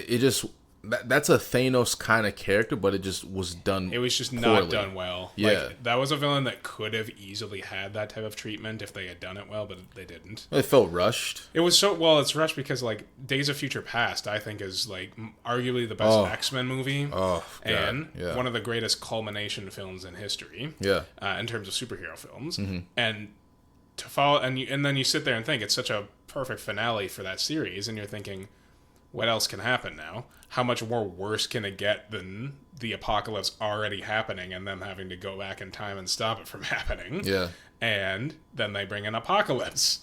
Thanos kind of character, but it just was done. It was just poorly. Not done well. Yeah, like, that was a villain that could have easily had that type of treatment if they had done it well, but they didn't. It felt rushed. It was it's rushed because like Days of Future Past, I think, is like arguably the best X-Men movie, and one of the greatest culmination films in history. Yeah, in terms of superhero films, and to follow and then you sit there and think it's such a perfect finale for that series, and you're thinking, what else can happen now? How much more worse can it get than the apocalypse already happening and them having to go back in time and stop it from happening? Yeah. And then they bring in Apocalypse.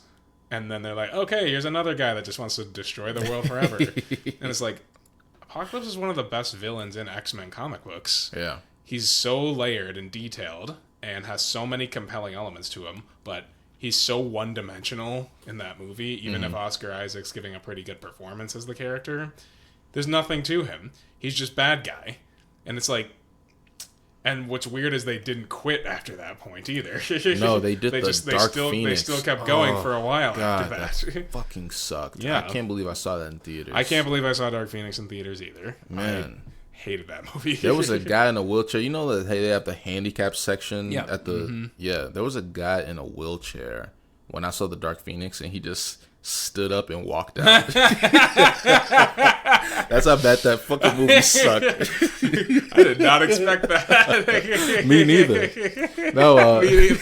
And then they're like, okay, here's another guy that just wants to destroy the world forever. And it's like, Apocalypse is one of the best villains in X-Men comic books. Yeah. He's so layered and detailed and has so many compelling elements to him, but he's so one-dimensional in that movie, even if Oscar Isaac's giving a pretty good performance as the character. There's nothing to him. He's just bad guy. And it's like... And what's weird is they didn't quit after that point either. No, they did Phoenix. They still kept going for a while after that. That fucking sucked. Yeah. I can't believe I saw that in theaters. I can't believe I saw Dark Phoenix in theaters either. Man. I hated that movie. There was a guy in a wheelchair. You know that they have the handicap section at the... Yeah, there was a guy in a wheelchair when I saw the Dark Phoenix, and he just stood up and walked out. That's how bad that fucking movie sucked. I did not expect that. Me neither. No, Me neither.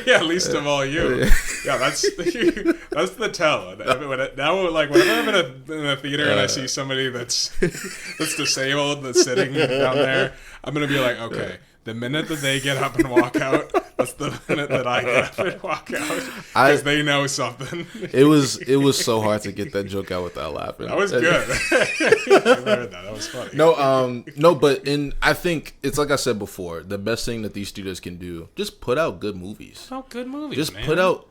Yeah, least of all you. Yeah, that's the tell. Now, like whenever I'm in a theater and I see somebody that's disabled that's sitting down there, I'm gonna be like, okay. The minute that they get up and walk out, that's the minute that I get up and walk out, because they know something. It was so hard to get that joke out without laughing. That was good. I heard that. That was funny. No, but I think it's like I said before. The best thing that these studios can do, just put out good movies. Put out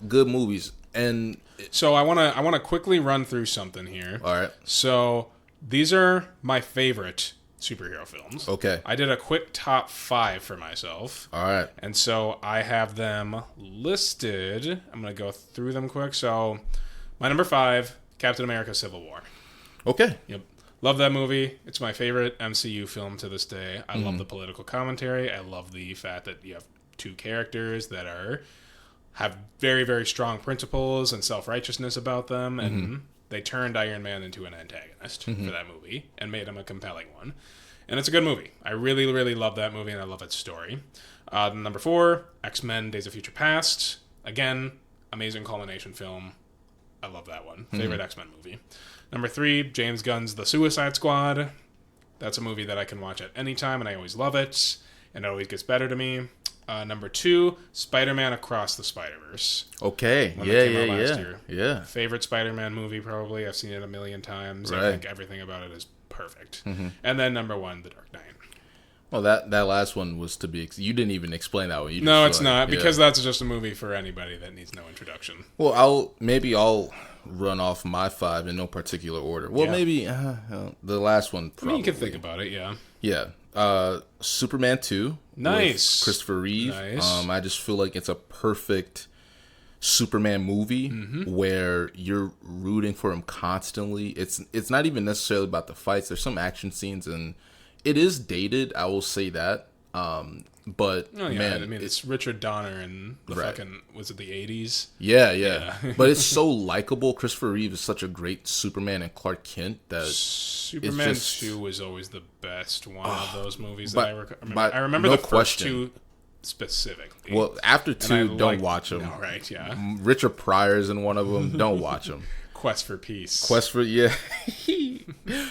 good movies. And so I wanna quickly run through something here. All right. So these are my favorite superhero films. Okay. I did a quick top 5 for myself. All right. And so I have them listed. I'm going to go through them quick. So my number 5, Captain America Civil War. Okay. Yep. Love that movie. It's my favorite MCU film to this day. I love the political commentary. I love the fact that you have two characters that have very, very strong principles and self-righteousness about them, and they turned Iron Man into an antagonist for that movie and made him a compelling one. And it's a good movie. I really, really love that movie, and I love its story. Number 4, X-Men Days of Future Past. Again, amazing culmination film. I love that one. Favorite X-Men movie. Number 3, James Gunn's The Suicide Squad. That's a movie that I can watch at any time, and I always love it, and it always gets better to me. Number 2, Spider-Man Across the Spider-Verse. Okay. Yeah. Favorite Spider-Man movie, probably. I've seen it a million times. Right. I think everything about it is perfect. And then number 1, The Dark Knight. Well, that last one was to be... You didn't even explain that one. No, it's not, because that's just a movie for anybody that needs no introduction. Well, I'll run off my 5 in no particular order. Well, maybe the last one, probably. I mean, you can think about it, yeah. Yeah. Superman 2. Nice. With Christopher Reeve. Nice. I just feel like it's a perfect Superman movie where you're rooting for him constantly. It's not even necessarily about the fights. There's some action scenes, and it is dated, I will say that. But man, I mean, it's Richard Donner and the fucking, was it the 80s? Yeah. But it's so likable. Christopher Reeve is such a great Superman and Clark Kent that Superman just 2 was always the best one of those movies but- that I remember. but I remember no the first question. two specifically. Well, after And I 2, don't like- watch them. No, right, yeah. Richard Pryor's in one of them. Don't watch them. Quest for Peace. Quest for yeah.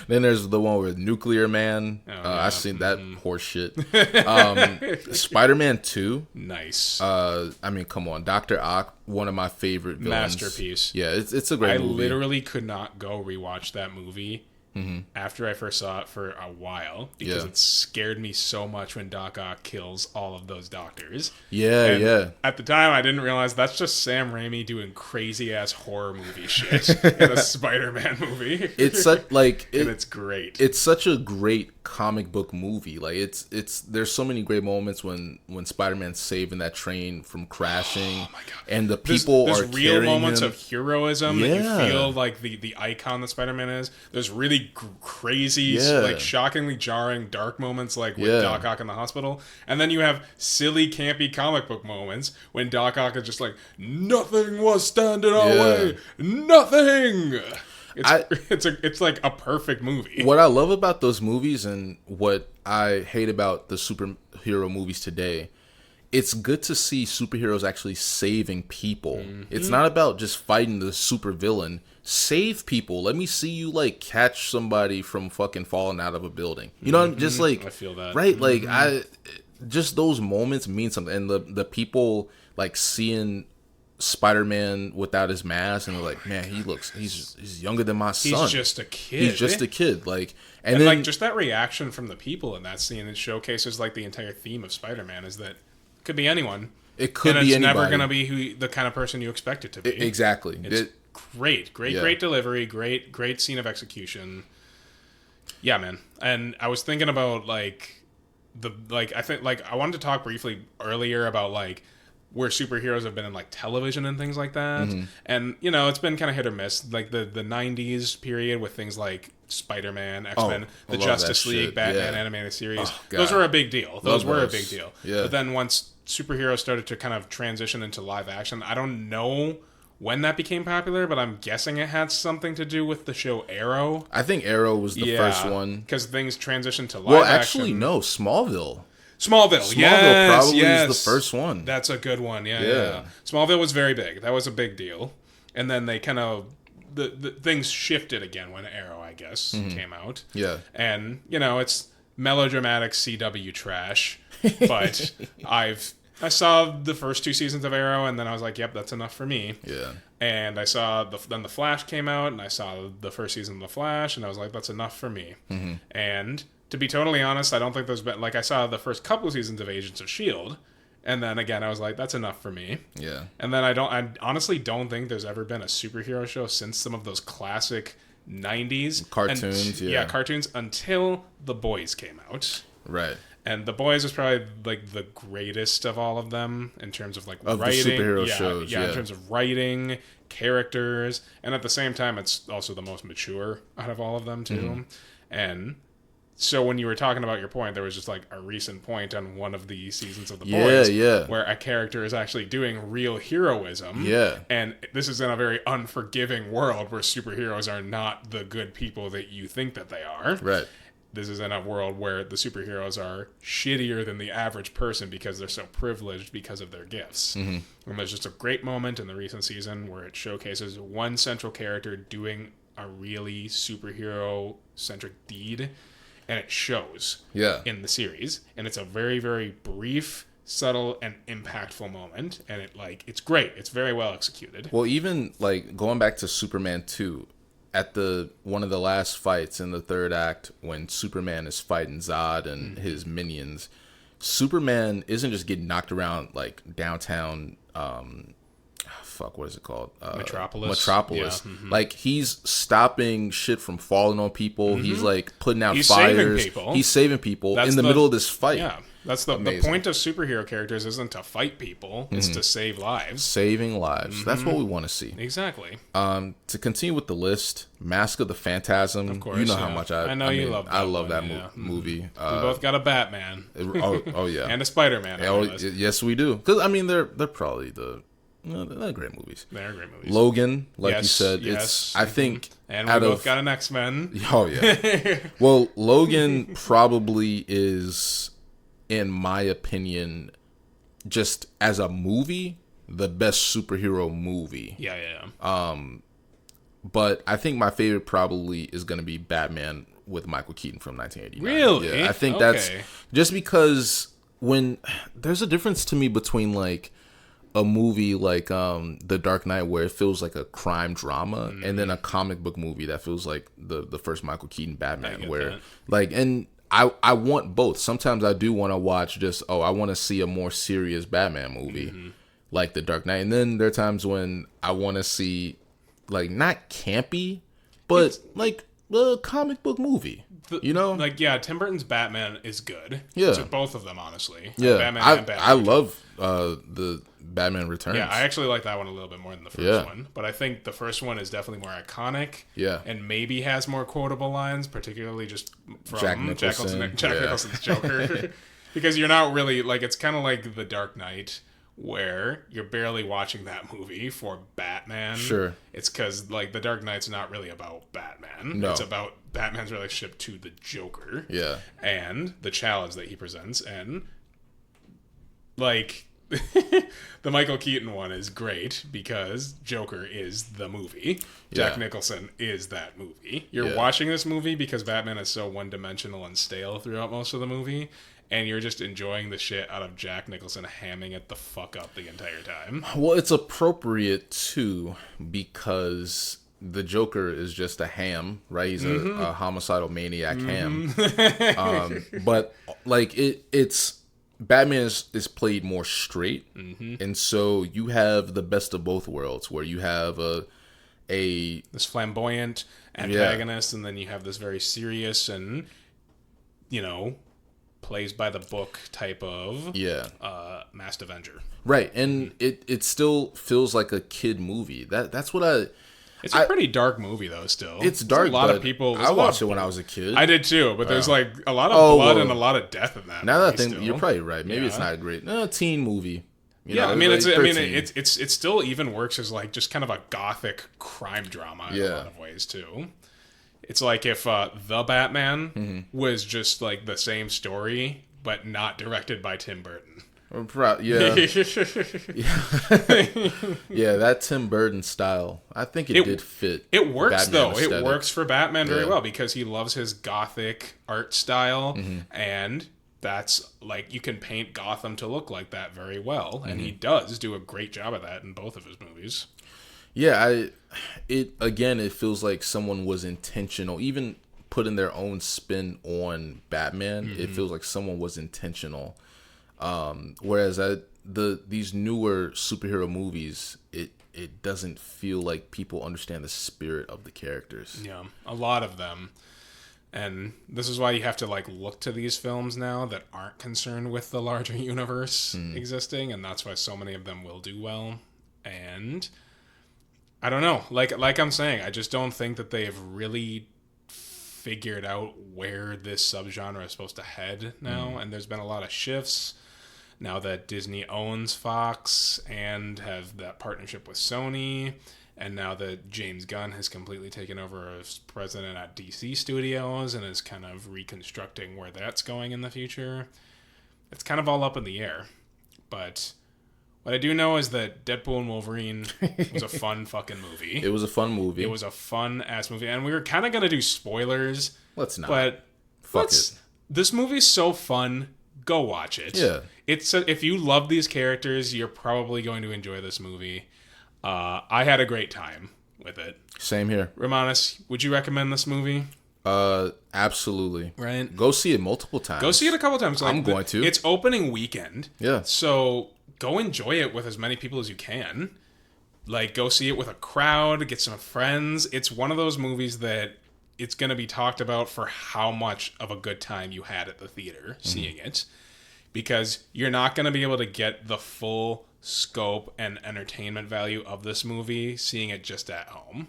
Then there's the one with Nuclear Man. Oh, I've yeah. seen that horse shit. Spider-Man 2. Nice. I mean, come on, Dr. Ock, one of my favorite villains. Masterpiece. Yeah, it's a great I movie. literally could not go rewatch that movie after I first saw it for a while because Yeah. it scared me so much when Doc Ock kills all of those doctors. Yeah, And yeah. At the time, I didn't realize that's just Sam Raimi doing crazy ass horror movie shit in a Spider-Man movie. It's such like and it's great. It's such a great comic book movie. Like it's there's so many great moments when Spider-Man's saving that train from crashing. Oh my God. And the people there's are real carrying moments him. of heroism that Yeah. you feel like the icon that Spider-Man is. There's really crazy, Yeah. like shockingly jarring, dark moments like with Yeah. Doc Ock in the hospital, and then you have silly, campy comic book moments when Doc Ock is just like, "Nothing was standing our Yeah. way, nothing." I- It's like a perfect movie. What I love about those movies and what I hate about the superhero movies today, it's good to see superheroes actually saving people. It's not about just fighting the supervillain. Save people. Let me see you like catch somebody from fucking falling out of a building. You know, just like I feel that. right. Like just those moments mean something, and the people like seeing Spider-Man without his mask, and they're like, man, he's younger than my son. He's just a kid. He's just a kid. Like, and And then like just that reaction from the people in that scene, it showcases like the entire theme of Spider-Man is that it could be anyone. it could and be it's anybody. never going to be the kind of person you expect it to be. Exactly. It's great Yeah. delivery, great scene of execution. Yeah, man. And I was thinking about I wanted to talk briefly earlier about like where superheroes have been in like television and things like that. And you know, it's been kind of hit or miss. Like the 90s period with things like Spider-Man, X-Men, I the love Justice that League, shit. Batman Yeah. animated series. Oh, God. Those were a big deal. Those were a those. big deal. Yeah. But then once superheroes started to kind of transition into live action, I don't know when that became popular, but I'm guessing it had something to do with the show Arrow. I think Arrow was the first one. Because things transitioned to live Well, action. actually, no. Smallville. Smallville, yes, probably yes. is the first one. That's a good one, yeah. Yeah. Smallville was very big. That was a big deal. And then they kind of... The things shifted again when Arrow, I guess, came out. Yeah. And, you know, it's melodramatic CW trash. But I saw the first 2 seasons of Arrow, and then I was like, yep, that's enough for me. Yeah. And I saw then The Flash came out, and I saw the first season of The Flash, and I was like, that's enough for me. And to be totally honest, I don't think there's been, like, I saw the first couple of seasons of Agents of S.H.I.E.L.D., and then again, I was like, that's enough for me. Yeah. And then I honestly don't think there's ever been a superhero show since some of those classic 90s Cartoons, yeah. cartoons until The Boys came out. Right. And The Boys is probably like the greatest of all of them in terms of like Of the writing, superhero yeah, shows, yeah, yeah. in terms of writing, characters, and at the same time, it's also the most mature out of all of them too. And so when you were talking about your point, there was just like a recent point on one of the seasons of The Boys, yeah. where a character is actually doing real heroism. Yeah. And this is in a very unforgiving world where superheroes are not the good people that you think that they are. Right. This is in a world where the superheroes are shittier than the average person because they're so privileged because of their gifts. And there's just a great moment in the recent season where it showcases one central character doing a really superhero-centric deed, and it shows Yeah. in the series. And it's a very, very brief, subtle, and impactful moment. And it's great. It's very well executed. Well, even like going back to Superman 2, at one of the last fights in the third act, when Superman is fighting Zod and his minions, Superman isn't just getting knocked around like downtown. What is it called? Metropolis. Yeah, Like he's stopping shit from falling on people. He's like putting out He's saving fires. people. He's saving people That's in the middle of this fight. Yeah. That's the point of superhero characters isn't to fight people. It's to save lives. Saving lives. That's what we want to see. Exactly. To continue with the list, Mask of the Phantasm. Of course, you know yeah. how much I know you love that I love one, that yeah. movie. We both got a Batman Oh yeah, and a Spider-Man. Oh, yes we do. Because I mean they're probably they're great movies. They're great movies. Logan, like you Yes, said, yes. it's I think And we both got an X-Men. Oh, yeah. Well, Logan probably is, in my opinion, just as a movie, the best superhero movie. Yeah. But I think my favorite probably is going to be Batman with Michael Keaton from 1989. Really? Yeah, I think that's just because when there's a difference to me between like a movie like The Dark Knight, where it feels like a crime drama, and then a comic book movie that feels like the first Michael Keaton Batman, where like, and I want both. Sometimes I do want to watch just I want to see a more serious Batman movie like The Dark Knight, and then there are times when I want to see like not campy, but like a comic book movie. You know, like Tim Burton's Batman is good. Yeah, so both of them, honestly. Yeah, Batman and Batman. I love the Batman Returns. Yeah, I actually like that one a little bit more than the first one. But I think the first one is definitely more iconic. Yeah, and maybe has more quotable lines, particularly just from Jack Nicholson's Joker. Because you're not really like, it's kind of like The Dark Knight, where you're barely watching that movie for Batman. Sure. It's because, like, The Dark Knight's not really about Batman. No. It's about Batman's relationship to the Joker. Yeah. And the challenge that he presents. And, like, the Michael Keaton one is great because Joker is the movie. Jack Nicholson is that movie. You're watching this movie because Batman is so one-dimensional and stale throughout most of the movie. And you're just enjoying the shit out of Jack Nicholson hamming it the fuck up the entire time. Well, it's appropriate, too, because the Joker is just a ham, right? He's a homicidal maniac ham. But, like, it's... Batman is played more straight. And so you have the best of both worlds, where you have this flamboyant antagonist, and then you have this very serious and, plays by the book type of masked Avenger. Right, and it still feels like a kid movie. That's what It's a pretty dark movie though. Still, it's dark. There's a lot of people. I watched it when I was a kid. I did too, but there's like a lot of blood and a lot of death in that. Now that I think, you're probably right. Maybe it's not a great teen movie. It still even works as like just kind of a gothic crime drama in a lot of ways too. It's like if The Batman was just like the same story, but not directed by Tim Burton. Yeah. Yeah, that Tim Burton style. I think it did fit. It works Batman though. Aesthetic. It works for Batman very well because he loves his gothic art style, and that's like, you can paint Gotham to look like that very well, and he does do a great job of that in both of his movies. Yeah, it feels like someone was intentional, even putting their own spin on Batman. It feels like someone was intentional. Whereas these newer superhero movies, it doesn't feel like people understand the spirit of the characters. Yeah, a lot of them. And this is why you have to like look to these films now that aren't concerned with the larger universe existing, and that's why so many of them will do well. And I don't know, like I'm saying, I just don't think that they've really figured out where this subgenre is supposed to head now. And there's been a lot of shifts now that Disney owns Fox and have that partnership with Sony, and now that James Gunn has completely taken over as president at DC Studios and is kind of reconstructing where that's going in the future. It's kind of all up in the air. But what I do know is that Deadpool and Wolverine was a fun fucking movie. It was a fun movie. It was a fun-ass movie. And we were kind of going to do spoilers. Let's not. But Fuck it. This movie's so fun. Go watch it. Yeah. If you love these characters, you're probably going to enjoy this movie. I had a great time with it. Same here. Romanus, would you recommend this movie? Absolutely. Right. Go see it multiple times. Go see it a couple times. Like, I'm going to. It's opening weekend. Yeah. So go enjoy it with as many people as you can. Like, go see it with a crowd, get some friends. It's one of those movies that it's going to be talked about for how much of a good time you had at the theater seeing it. Because you're not going to be able to get the full scope and entertainment value of this movie seeing it just at home.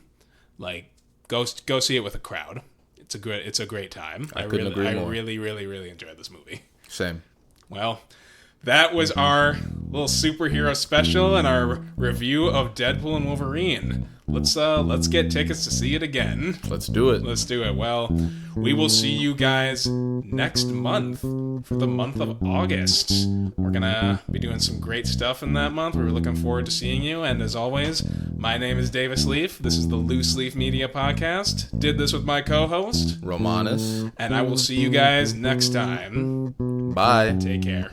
Like, go see it with a crowd. It's a great time. I couldn't agree more. I really, really, really enjoyed this movie. Same. Well, that was our little superhero special and our review of Deadpool and Wolverine. Let's get tickets to see it again. Let's do it. Let's do it. Well, we will see you guys next month for the month of August. We're gonna be doing some great stuff in that month. We're looking forward to seeing you. And as always, my name is Davis Leaf. This is the Loose Leaf Media Podcast. Did this with my co-host, Romanus. and I will see you guys next time. Bye. Take care.